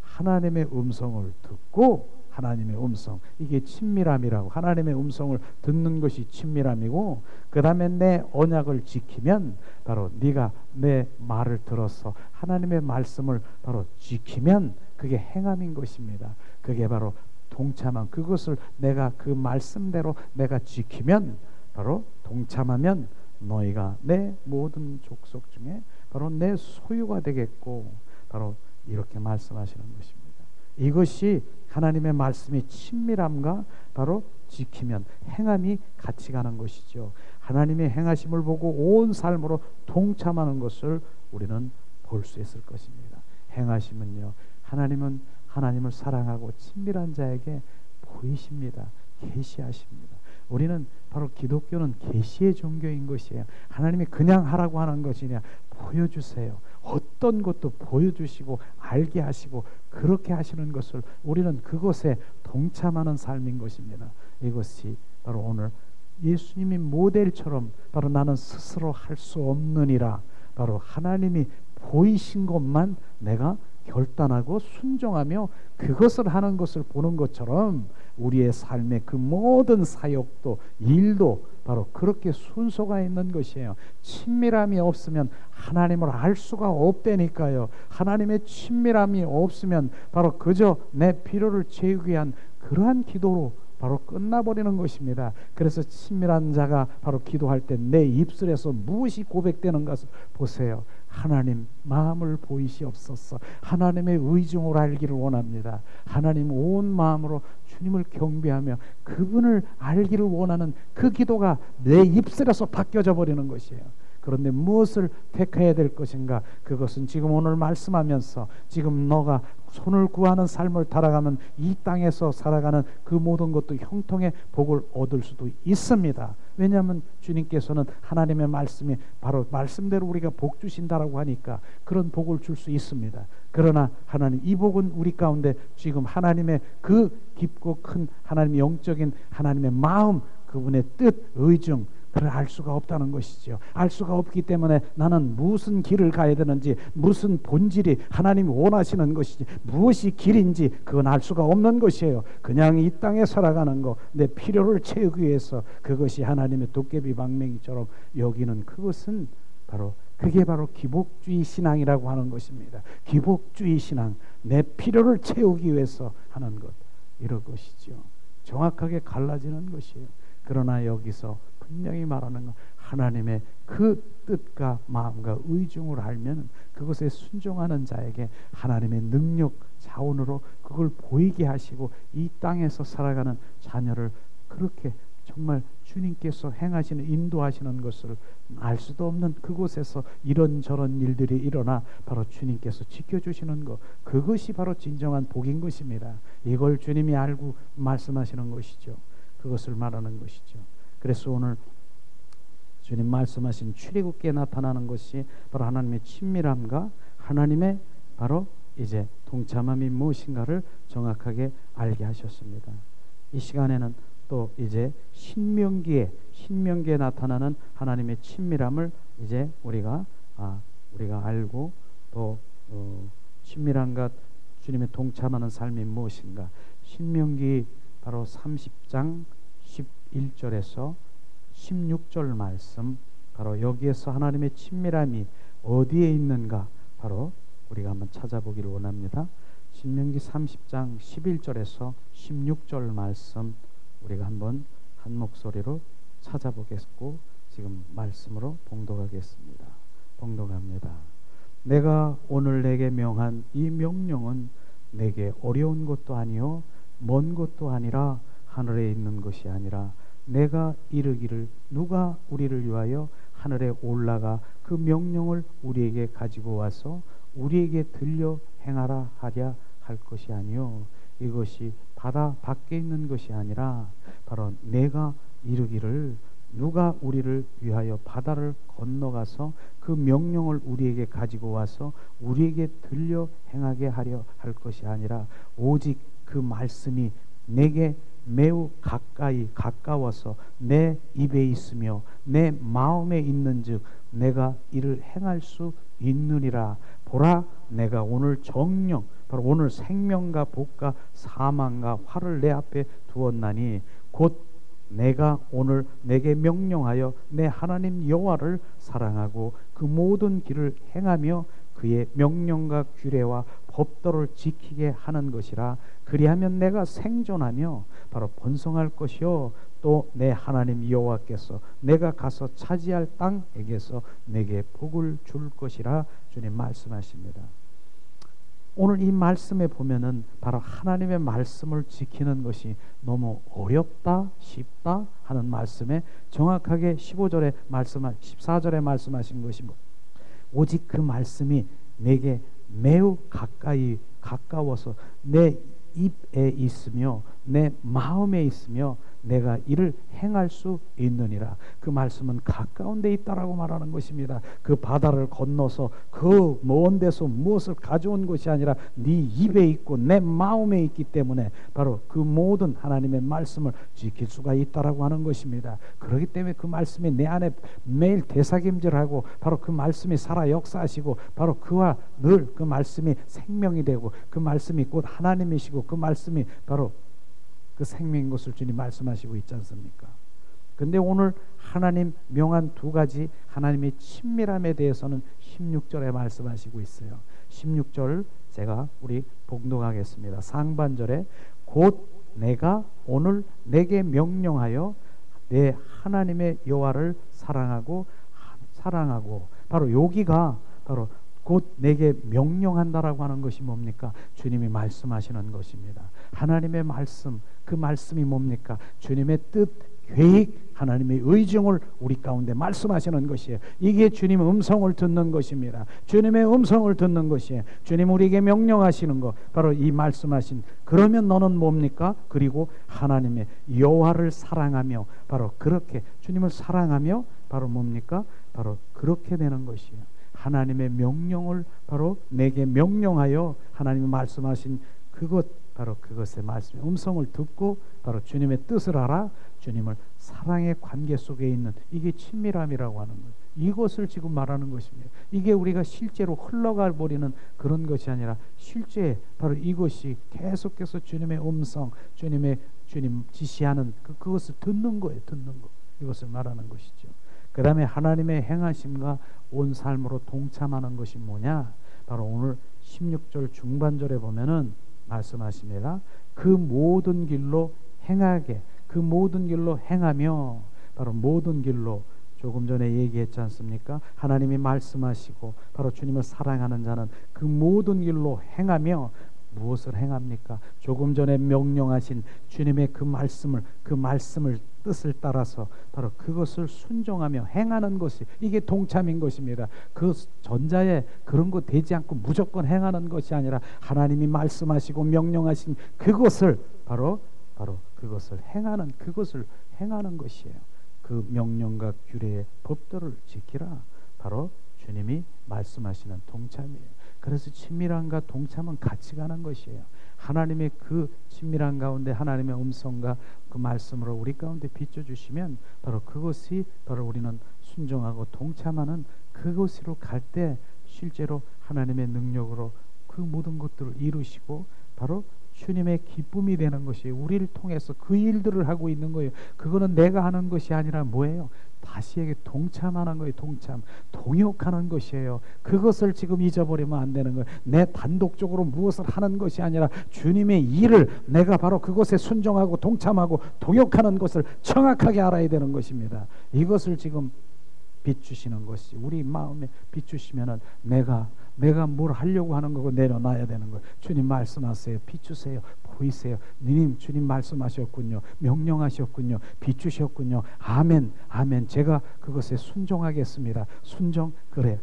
하나님의 음성을 듣고, 하나님의 음성, 이게 친밀함이라고, 하나님의 음성을 듣는 것이 친밀함이고, 그 다음에 내 언약을 지키면, 바로 네가 내 말을 들어서 하나님의 말씀을 바로 지키면 그게 행함인 것입니다. 그게 바로 동참함, 그것을 내가 그 말씀대로 내가 지키면, 바로 동참하면 너희가 내 모든 족속 중에 바로 내 소유가 되겠고, 바로 이렇게 말씀하시는 것입니다. 이것이 하나님의 말씀의 친밀함과 바로 지키면 행함이 같이 가는 것이죠. 하나님의 행하심을 보고 온 삶으로 동참하는 것을 우리는 볼 수 있을 것입니다. 행하심은요, 하나님은 하나님을 사랑하고 친밀한 자에게 보이십니다. 계시하십니다. 우리는 바로 기독교는 계시의 종교인 것이에요. 하나님이 그냥 하라고 하는 것이냐, 보여주세요. 어떤 것도 보여주시고 알게 하시고 그렇게 하시는 것을 우리는 그것에 동참하는 삶인 것입니다. 이것이 바로 오늘 예수님이 모델처럼, 바로 나는 스스로 할 수 없느니라, 바로 하나님이 보이신 것만 내가 결단하고 순종하며 그것을 하는 것을 보는 것처럼, 우리의 삶의 그 모든 사역도 일도 바로 그렇게 순서가 있는 것이에요. 친밀함이 없으면 하나님을 알 수가 없다니까요. 하나님의 친밀함이 없으면 바로 그저 내 필요를 채우기 위한 그러한 기도로 바로 끝나버리는 것입니다. 그래서 친밀한 자가 바로 기도할 때 내 입술에서 무엇이 고백되는 것을 보세요. 하나님 마음을 보이시옵소서. 하나님의 의중을 알기를 원합니다. 하나님 온 마음으로 주님을 경배하며 그분을 알기를 원하는 그 기도가 내 입술에서 바뀌어져 버리는 것이에요. 그런데 무엇을 택해야 될 것인가? 그것은 지금 오늘 말씀하면서 지금 너가 손을 구하는 삶을 살아가면 이 땅에서 살아가는 그 모든 것도 형통의 복을 얻을 수도 있습니다. 왜냐하면 주님께서는 하나님의 말씀이 바로 말씀대로 우리가 복 주신다라고 하니까 그런 복을 줄 수 있습니다. 그러나 하나님, 이 복은 우리 가운데 지금 하나님의 그 깊고 큰 하나님의 영적인 하나님의 마음, 그분의 뜻, 의중, 그걸 알 수가 없다는 것이죠. 알 수가 없기 때문에 나는 무슨 길을 가야 되는지, 무슨 본질이 하나님이 원하시는 것이지, 무엇이 길인지 그건 알 수가 없는 것이에요. 그냥 이 땅에 살아가는 거, 내 필요를 채우기 위해서 그것이 하나님의 도깨비 방맹이처럼 여기는 그것은 바로, 그게 바로 기복주의 신앙이라고 하는 것입니다. 기복주의 신앙, 내 필요를 채우기 위해서 하는 것, 이런 것이죠. 정확하게 갈라지는 것이에요. 그러나 여기서 분명히 말하는 건 하나님의 그 뜻과 마음과 의중을 알면 그것에 순종하는 자에게 하나님의 능력 자원으로 그걸 보이게 하시고 이 땅에서 살아가는 자녀를 그렇게 정말 주님께서 행하시는, 인도하시는 것을 알 수도 없는 그곳에서 이런저런 일들이 일어나 바로 주님께서 지켜주시는 것, 그것이 바로 진정한 복인 것입니다. 이걸 주님이 알고 말씀하시는 것이죠. 그것을 말하는 것이죠. 그래서 오늘 주님 말씀하신 출애굽기에 나타나는 것이 바로 하나님의 친밀함과 하나님의 바로 이제 동참함이 무엇인가를 정확하게 알게 하셨습니다. 이 시간에는 또 이제 신명기에 나타나는 하나님의 친밀함을 이제 우리가 알고 또 친밀함과 주님의 동참하는 삶이 무엇인가. 신명기 바로 30장 11절에서 16절 말씀, 바로 여기에서 하나님의 친밀함이 어디에 있는가 바로 우리가 한번 찾아보기를 원합니다. 신명기 30장 11절에서 16절 말씀 우리가 한번 한 목소리로 찾아보겠고 지금 말씀으로 봉독하겠습니다. 봉독합니다. 내가 오늘 내게 명한 이 명령은 내게 어려운 것도 아니요 먼 것도 아니라 하늘에 있는 것이 아니라 내가 이르기를 누가 우리를 위하여 하늘에 올라가 그 명령을 우리에게 가지고 와서 우리에게 들려 행하라 하랴 할 것이 아니요 이것이 바다 밖에 있는 것이 아니라 바로 내가 이르기를 누가 우리를 위하여 바다를 건너가서 그 명령을 우리에게 가지고 와서 우리에게 들려 행하게 하려 할 것이 아니라 오직 그 말씀이 내게 매우 가까워서 내 입에 있으며 내 마음에 있는즉 내가 이를 행할 수 있느니라. 보라, 내가 오늘 정령 바로 오늘 생명과 복과 사망과 화를 내 앞에 두었나니 곧 내가 오늘 내게 명령하여 내 하나님 여호와를 사랑하고 그 모든 길을 행하며 그의 명령과 규례와 법도를 지키게 하는 것이라. 그리하면 내가 생존하며 바로 번성할 것이요 또 내 하나님 여호와께서 내가 가서 차지할 땅에게서 내게 복을 줄 것이라 주님 말씀하십니다. 오늘 이 말씀에 보면은 바로 하나님의 말씀을 지키는 것이 너무 어렵다, 쉽다 하는 말씀에 정확하게 15절에 14절에 말씀하신 것이 오직 그 말씀이 내게 매우 가까워서 내 입에 있으며 내 마음에 있으며 내가 이를 행할 수 있느니라. 그 말씀은 가까운 데 있다라고 말하는 것입니다. 그 바다를 건너서 그 먼 데서 무엇을 가져온 것이 아니라 네 입에 있고 내 마음에 있기 때문에 바로 그 모든 하나님의 말씀을 지킬 수가 있다라고 하는 것입니다. 그렇기 때문에 그 말씀이 내 안에 매일 대사김질하고 바로 그 말씀이 살아 역사하시고 바로 그와 늘 그 말씀이 생명이 되고 그 말씀이 곧 하나님이시고 그 말씀이 바로 그 생명인 것을 주님 말씀하시고 있지 않습니까? 근데 오늘 하나님 명한 두 가지 하나님의 친밀함에 대해서는 16절에 말씀하시고 있어요. 16절 제가 우리 봉독하겠습니다. 상반절에 곧 내가 오늘 내게 명령하여 내 하나님의 여호와를 사랑하고 바로 여기가 바로 곧 내게 명령한다라고 하는 것이 뭡니까? 주님이 말씀하시는 것입니다. 하나님의 말씀, 그 말씀이 뭡니까? 주님의 뜻, 계획, 하나님의 의중을 우리 가운데 말씀하시는 것이에요. 이게 주님의 음성을 듣는 것입니다. 주님의 음성을 듣는 것이에요. 주님 우리에게 명령하시는 것, 바로 이 말씀하신, 그러면 너는 뭡니까? 그리고 하나님의 여호와를 사랑하며, 바로 그렇게 주님을 사랑하며 바로 뭡니까? 바로 그렇게 되는 것이에요. 하나님의 명령을 바로 내게 명령하여 하나님이 말씀하신 그것, 바로 그것의 말씀의 음성을 듣고 바로 주님의 뜻을 알아 주님을 사랑의 관계 속에 있는, 이게 친밀함이라고 하는 거예요. 이것을 지금 말하는 것입니다. 이게 우리가 실제로 흘러가 버리는 그런 것이 아니라 실제 바로 이것이 계속해서 주님의 음성, 주님 지시하는 그것을 듣는 거예요. 듣는 거. 이것을 말하는 것이죠. 그 다음에 하나님의 행하심과 온 삶으로 동참하는 것이 뭐냐? 바로 오늘 16절 중반절에 보면은 말씀하십니다. 그 모든 길로 행하게, 그 모든 길로 행하며, 바로 모든 길로, 조금 전에 얘기했지 않습니까? 하나님이 말씀하시고 바로 주님을 사랑하는 자는 그 모든 길로 행하며, 무엇을 행합니까? 조금 전에 명령하신 주님의 그 말씀을 뜻을 따라서 바로 그것을 순종하며 행하는 것이, 이게 동참인 것입니다. 그 전자에 그런 거 되지 않고 무조건 행하는 것이 아니라 하나님이 말씀하시고 명령하신 그것을 바로 그것을 행하는 것이에요. 그 명령과 규례의 법도를 지키라. 바로 주님이 말씀하시는 동참이에요. 그래서 친밀함과 동참은 같이 가는 것이에요. 하나님의 그 친밀한 가운데 하나님의 음성과 그 말씀으로 우리 가운데 비춰주시면 바로 그것이 바로 우리는 순종하고 동참하는 그것으로 갈 때 실제로 하나님의 능력으로 그 모든 것들을 이루시고 바로 주님의 기쁨이 되는 것이 우리를 통해서 그 일들을 하고 있는 거예요. 그거는 내가 하는 것이 아니라 뭐예요? 다시에게 동참하는 거예요. 동역하는 것이에요. 그것을 지금 잊어버리면 안 되는 거예요. 내 단독적으로 무엇을 하는 것이 아니라 주님의 일을 내가 바로 그것에 순종하고 동참하고 동역하는 것을 정확하게 알아야 되는 것입니다. 이것을 지금 비추시는 것이, 우리 마음에 비추시면은 내가 뭘 하려고 하는 거고 내려놔야 되는 거예요. 주님 말씀하세요. 비추세요. 보이세요. 주님 말씀하셨군요. 명령하셨군요. 비추셨군요. 아멘. 제가 그것에 순종하겠습니다. 순종,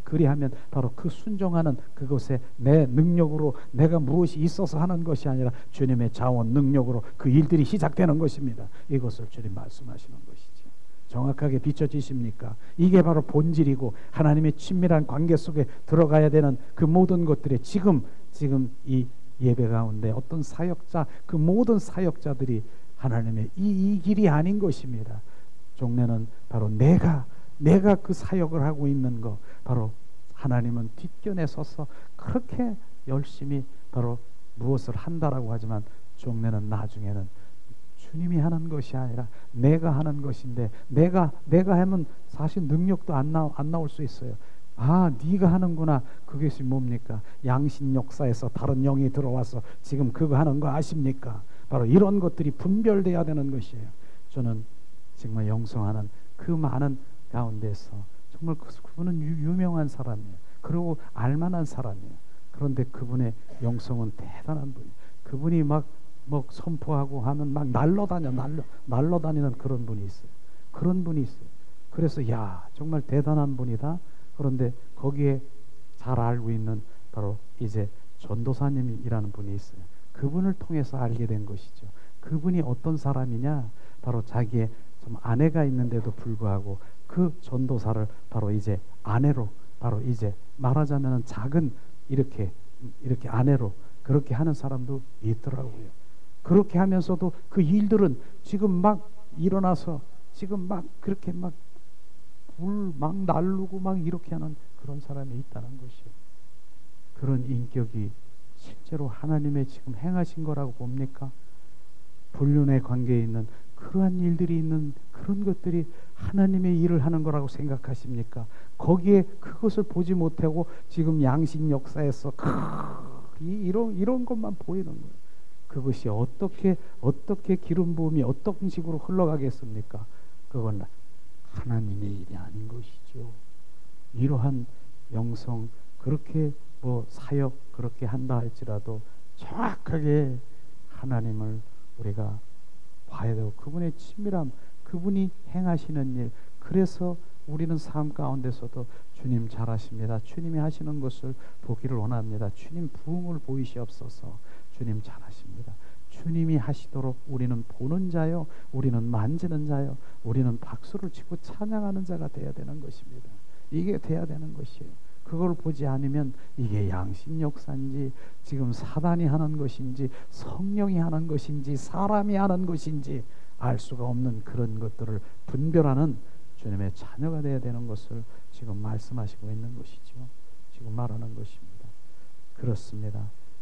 그리하면 바로 그 순종하는 그것에 내 능력으로 내가 무엇이 있어서 하는 것이 아니라 주님의 자원, 능력으로 그 일들이 시작되는 것입니다. 이것을 주님 말씀하시는 것이죠. 정확하게 비춰지십니까? 이게 바로 본질이고 하나님의 친밀한 관계 속에 들어가야 되는 그 모든 것들이 지금 이 예배 가운데 어떤 사역자, 그 모든 사역자들이 하나님의 이 길이 아닌 것입니다. 종래는 바로 내가 그 사역을 하고 있는 것, 바로 하나님은 뒷견에 서서 그렇게 열심히 바로 무엇을 한다라고 하지만 종래는 나중에는 주님이 하는 것이 아니라 내가 하는 것인데, 내가 하면 사실 능력도 안 나올 수 있어요. 아, 네가 하는구나. 그것이 뭡니까? 양신 역사에서 다른 영이 들어와서 지금 그거 하는 거 아십니까? 바로 이런 것들이 분별돼야 되는 것이에요. 저는 정말 영성하는 그 많은 가운데서 정말 그분은 유명한 사람이에요. 그리고 알만한 사람이에요. 그런데 그분의 영성은 대단한 분이에요. 그분이 막 선포하고 하면 막 날라다니는 그런 분이 있어요. 그래서 야, 정말 대단한 분이다. 그런데 거기에 잘 알고 있는 바로 이제 전도사님이라는 분이 있어요. 그분을 통해서 알게 된 것이죠. 그분이 어떤 사람이냐? 바로 자기의 좀 아내가 있는데도 불구하고 그 전도사를 바로 이제 아내로, 바로 이제 말하자면 작은 이렇게 아내로 그렇게 하는 사람도 있더라고요. 그렇게 하면서도 그 일들은 지금 막 일어나서 지금 막 그렇게 막 불 막 날르고 막 이렇게 하는 그런 사람이 있다는 것이요. 그런 인격이 실제로 하나님의 지금 행하신 거라고 봅니까? 불륜의 관계에 있는 그러한 일들이 있는 그런 것들이 하나님의 일을 하는 거라고 생각하십니까? 거기에 그것을 보지 못하고 지금 양신 역사에서 이런 것만 보이는 거예요. 그것이 어떻게 기름 부음이 어떤 식으로 흘러가겠습니까? 그건 하나님의 일이 아닌 것이죠. 이러한 영성, 그렇게 사역 그렇게 한다 할지라도 정확하게 하나님을 우리가 봐야 되고 그분의 친밀함, 그분이 행하시는 일, 그래서 우리는 삶 가운데서도 주님 잘하십니다. 주님이 하시는 것을 보기를 원합니다. 주님 부흥을 보이시옵소서. 주님 잘하십니다. 주님이 하시도록 우리는 보는 자요, 우리는 만지는 자요, 우리는 박수를 치고 찬양하는 자가 되어야 되는 것입니다. 이게 돼야 되는 것이에요. 그걸 보지 않으면 이게 양심 역사인지, 지금 사단이 하는 것인지, 성령이 하는 것인지, 사람이 하는 것인지 알 수가 없는 그런 것들을 분별하는 주님의 자녀가 되어야 되는 것을 지금 말씀하시고 있는 것이죠. 지금 말하는 것입니다. 그렇습니다.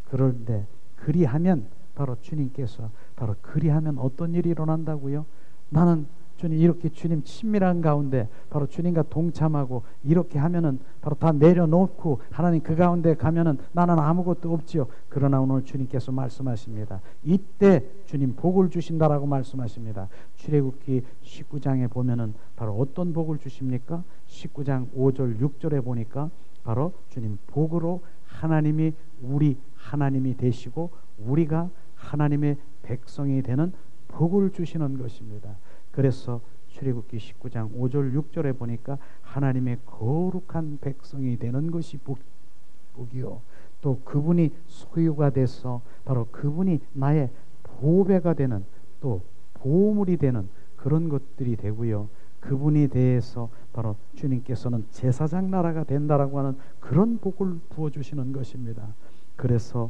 그런데 그리하면 바로 주님께서 바로 그리하면 어떤 일이 일어난다고요? 나는 주님 이렇게 주님 친밀한 가운데 바로 주님과 동참하고 이렇게 하면은 바로 다 내려놓고 하나님 그 가운데 가면은 나는 아무것도 없지요. 그러나 오늘 주님께서 말씀하십니다. 이때 주님 복을 주신다라고 말씀하십니다. 출애굽기 19장에 보면은 바로 어떤 복을 주십니까? 19장 5절 6절에 보니까 바로 주님 복으로 하나님이 우리 하나님이 되시고 우리가 하나님의 백성이 되는 복을 주시는 것입니다. 그래서 출애굽기 19장 5절 6절에 보니까 하나님의 거룩한 백성이 되는 것이 복이요, 또 그분이 소유가 돼서 바로 그분이 나의 보배가 되는, 또 보물이 되는 그런 것들이 되고요, 그분이 대해서 바로 주님께서는 제사장 나라가 된다라고 하는 그런 복을 부어주시는 것입니다. 그래서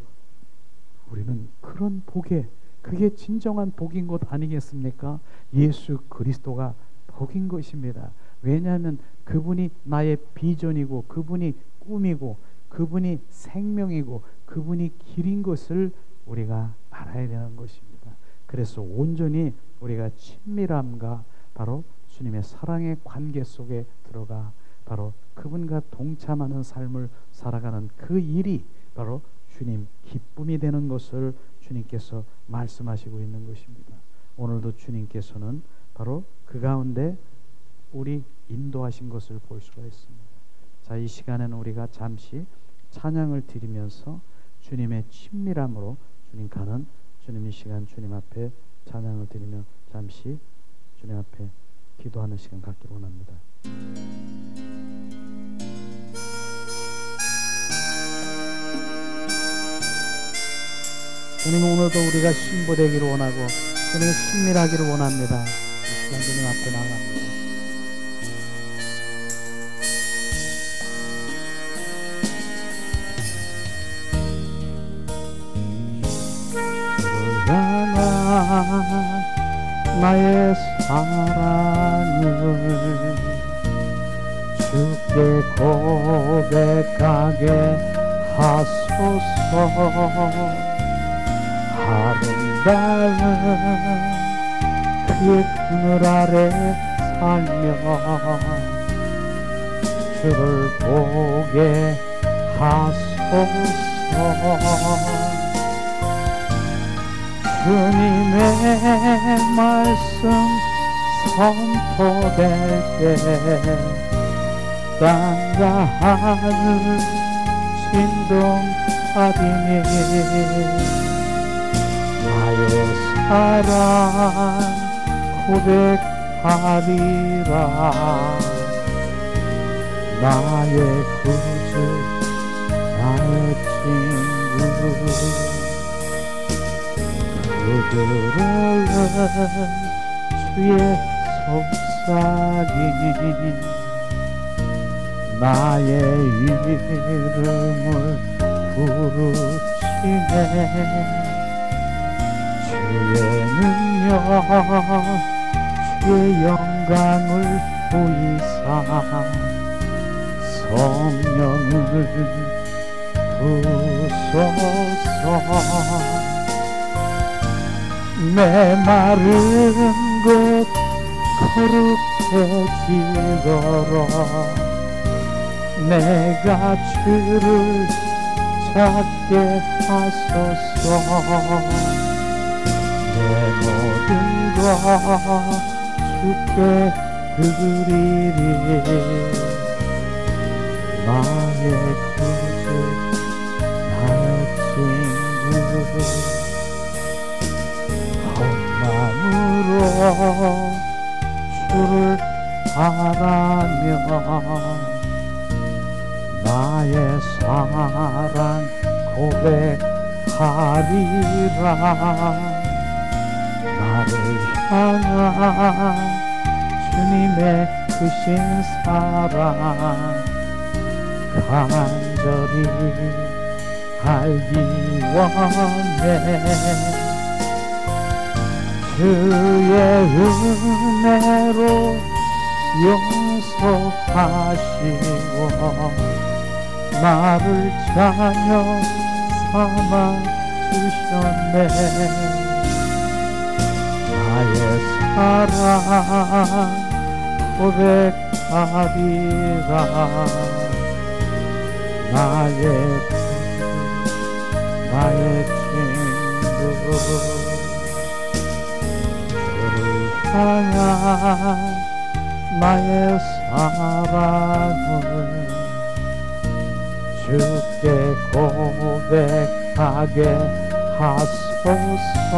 우리는 그런 복에, 그게 진정한 복인 것 아니겠습니까? 예수 그리스도가 복인 것입니다. 왜냐하면 그분이 나의 비전이고 그분이 꿈이고 그분이 생명이고 그분이 길인 것을 우리가 알아야 되는 것입니다. 그래서 온전히 우리가 친밀함과 바로 주님의 사랑의 관계 속에 들어가 바로 그분과 동참하는 삶을 살아가는 그 일이 바로 주님 기쁨이 되는 것을 주님께서 말씀하시고 있는 것입니다. 오늘도 주님께서는 바로 그 가운데 우리 인도하신 것을 볼 수가 있습니다. 자, 이 시간에는 우리가 잠시 찬양을 드리면서 주님의 친밀함으로 주님 가는 주님 이 시간 주님 앞에 찬양을 드리며 잠시 주님 앞에 기도하는 시간 갖기를 원합니다. 주님, 오늘도 우리가 신부되기를 원하고 주님의 친밀하기를 원합니다. 이 시간 주님 앞에 나갑니다. 나의 사랑을 주께 고백하게 하소서. 아름다운 그의 그늘 아래 살며 주를 보게 하소서. 주님의 말씀 선포될 때 땅과 하늘 진동하리니 나의 사랑 고백하리라. 나의 구주 나의 친구 그들은 주의 속삭임 나의 이름을 부르시네. 주의 능력 주의 영광을 보이사 성령을 부소서. 메마른 곳 거룩해지도록 내가 주를 찾게 하소서. 내 모든 것 주께 드리리. 나의 구주 나의 친구 헛마음으로 나의 사랑 고백하리라. 나를 향한 주님의 크신 사랑 간절히 알기 원해. 주의 은혜로 용서하시고 나를 자녀 삼아 주셨네. 나의 사랑 고백하리라. 나의 친구 주를 향한 나의 사랑을 주께 고백하게 하소서.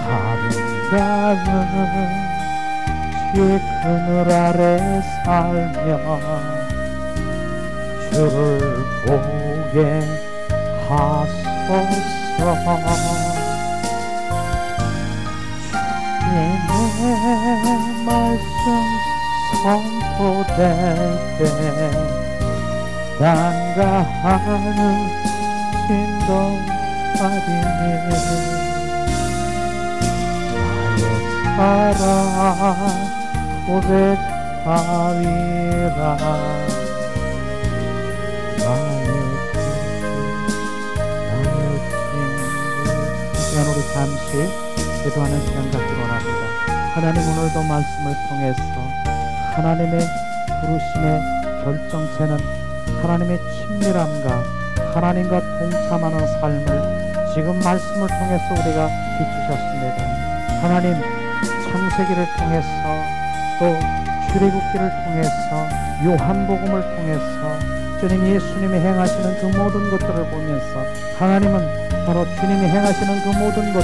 아름다운 주의 그늘 아래 살며 주를 보게 하소서. 주의 말씀 선포될 때 난가하는 진동하리니 나의 사랑 고백하리라. 나의 친구. 우리 잠시 기도하는 시간 갖기로 합니다. 하나님, 오늘도 말씀을 통해서 하나님의 부르심의 결정체는 하나님의 친밀함과 하나님과 동참하는 삶을 지금 말씀을 통해서 우리가 비추셨습니다. 하나님, 창세기를 통해서 또 출애굽기를 통해서 요한복음을 통해서 주님 예수님이 행하시는 그 모든 것들을 보면서 하나님은 바로 주님이 행하시는 그 모든 것,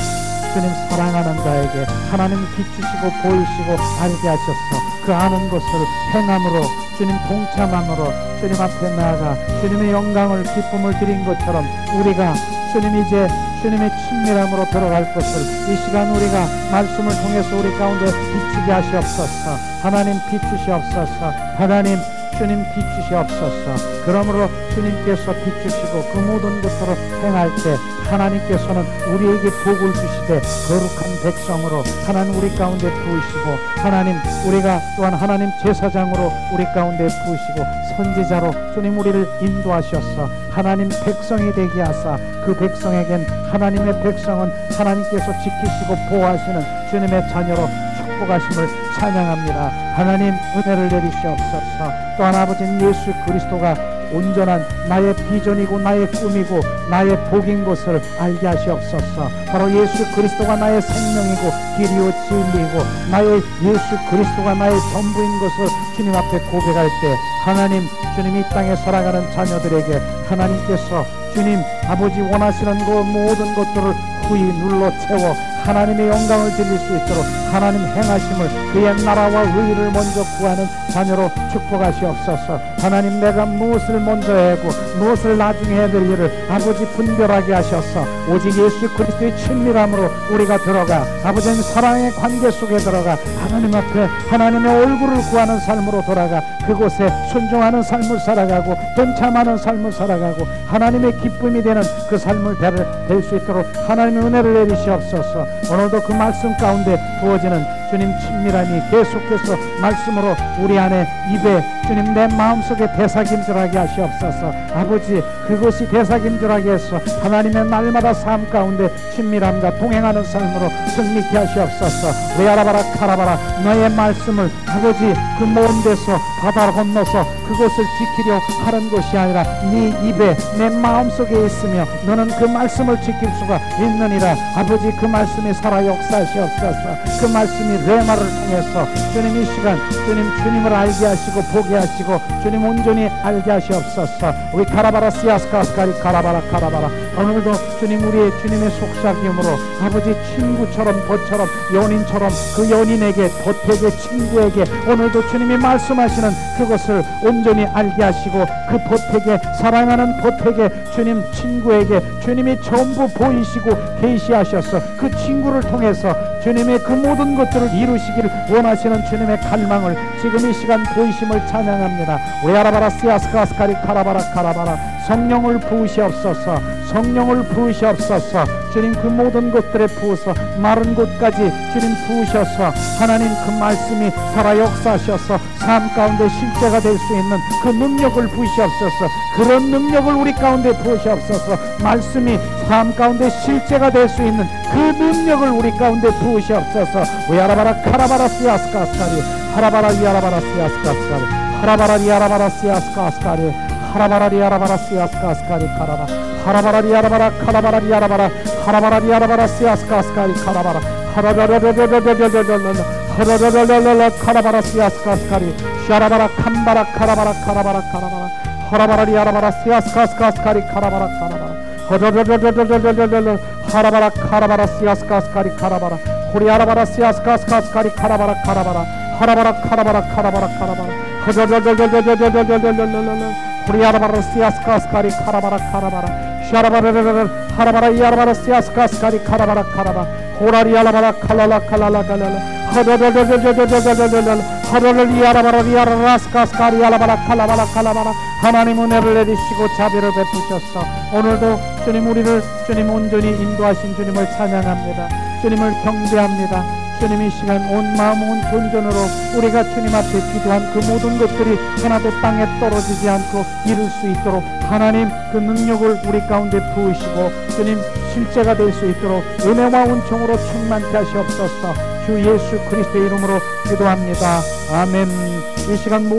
주님 사랑하는 자에게 하나님이 비추시고 보이시고 알게 하셔서 그 아는 것을 행함으로 주님 동참함으로 주님 앞에 나아가 주님의 영광을 기쁨을 드린 것처럼 우리가 주님 이제 주님의 친밀함으로 들어갈 것을 이 시간 우리가 말씀을 통해서 우리 가운데 비추게 하시옵소서. 하나님 비추시옵소서. 하나님 주님 비추시옵소서. 그러므로 주님께서 비추시고 그 모든 것으로 행할 때 하나님께서는 우리에게 복을 주시되 거룩한 백성으로 하나님 우리 가운데 부으시고 하나님 우리가 또한 하나님 제사장으로 우리 가운데 부으시고 선지자로 주님 우리를 인도하셔서 하나님 백성이 되게 하사 그 백성에겐 하나님의 백성은 하나님께서 지키시고 보호하시는 주님의 자녀로 축복하심을 찬양합니다. 하나님 은혜를 내리시옵소서. 또한 아버지는 예수 그리스도가 온전한 나의 비전이고 나의 꿈이고 나의 복인 것을 알게 하시옵소서. 바로 예수 그리스도가 나의 생명이고 길이요 진리이고 나의 예수 그리스도가 나의 전부인 것을 주님 앞에 고백할 때 하나님 주님 이 땅에 살아가는 자녀들에게 하나님께서 주님 아버지 원하시는 그 모든 것들을 후히 눌러 채워 하나님의 영광을 드릴 수 있도록 하나님 행하심을 그의 나라와 의를 먼저 구하는 자녀로 축복하시옵소서. 하나님 내가 무엇을 먼저 하고 무엇을 나중에 해야 될 일을 아버지 분별하게 하셔서 오직 예수 그리스도의 친밀함으로 우리가 들어가 아버지의 사랑의 관계 속에 들어가 하나님 앞에 하나님의 얼굴을 구하는 삶으로 돌아가 그곳에 순종하는 삶을 살아가고 동참하는 삶을 살아가고 하나님의 기쁨이 되는 그 삶을 될 수 있도록 하나님의 은혜를 내리시옵소서. 오늘도 그 말씀 가운데 부어지는 주님 친밀함이 계속해서 말씀으로 우리 안에 입에 주님 내 마음속에 대사김질하게 하시옵소서. 아버지 그것이 대사김질하게 해서 하나님의 날마다 삶 가운데 친밀함과 동행하는 삶으로 승리케 하시옵소서. 레아라바라 카라바라 너의 말씀을 아버지 그 먼 데서 바다를 건너서 그것을 지키려 하는 것이 아니라 네 입에 내 마음속에 있으며 너는 그 말씀을 지킬 수가 있느니라. 아버지 그 말씀이 살아 역사하시옵소서. 그 말씀이 레마를 통해서 주님 이 시간 주님을 알게 하시고 보게 하시고 주님 온전히 알게 하시옵소서. 우리 카라바라 시아스카스카리 카라바라 오늘도 주님 우리의 주님의 속삭임으로 아버지 친구처럼 보처럼 연인처럼 그 연인에게 보택의 친구에게 오늘도 주님이 말씀하시는 그것을 온전히 알게 하시고 그 보택에 사랑하는 보택에 주님 친구에게 주님이 전부 보이시고 계시하셔서 그 친구를 통해서 주님의 그 모든 것들을 이루시기를 원하시는 주님의 갈망을 지금 이 시간 보이심을 찬양합니다. 오야라바라 시아스카스카리 카라바라 성령을 부으시옵소서. 성령을 부으시옵소서. 주님 그 모든 것들에 부어서 마른 곳까지 주님 부으셔서 하나님 그 말씀이 살아 역사하셔서 삶 가운데 실제가 될 수 있는 그 능력을 부으시옵소서. 그런 능력을 우리 가운데 부으시옵소서. 말씀이 삶 가운데 실제가 될 수 있는 그 능력을 우리 가운데 부으시옵소서. 위아라바라 카라바라 시아스카스카리 하라바라 위아라바라 시아스카스카리 하라바라 리아라바라 시아스카스카리 하라바라 리아라바라 시아스카스카리 카라바 하라바라 리아라바라 카라바라 리아라바라 하라바라 리아라바라 시아스카스카리 카라바라 하라라라라라라라라라라 하라라라라라라 카라바라 시아스카스카리 샤라바라 캄바라 카라바라 하라바라 리아라바라 시아스카스카스카리 카라바라 하라라라라라라라라 하라바라 카라바라 시아스카스카리 카라바라 호리아라바라 시아스카스카스카리 카라바라 하라바라 카라바라 하라라라라라라라라 호리아라바라 시아스카스카리 카라바라 샤라바라라라 하라바라 이아라바라 시아스카스카리 카라바라 호라리아라바라 칼라라 하라라라라라라라라 리아라바라 알아바라 칼라바라 하나님 은혜를 내리시고 자비를 베푸셨어. 오늘도 주님 우리를 주님 온전히 인도하신 주님을 찬양합니다. 주님을 경배합니다. 주님 이 시간 온 마음 온 본전으로 우리가 주님 앞에 기도한 그 모든 것들이 하나도 땅에 떨어지지 않고 이룰 수 있도록 하나님 그 능력을 우리 가운데 부으시고 주님 실제가 될 수 있도록 은혜와 은총으로 충만케 하시옵소서. 주 예수 그리스도의 이름으로 기도합니다. 아멘. 이 시간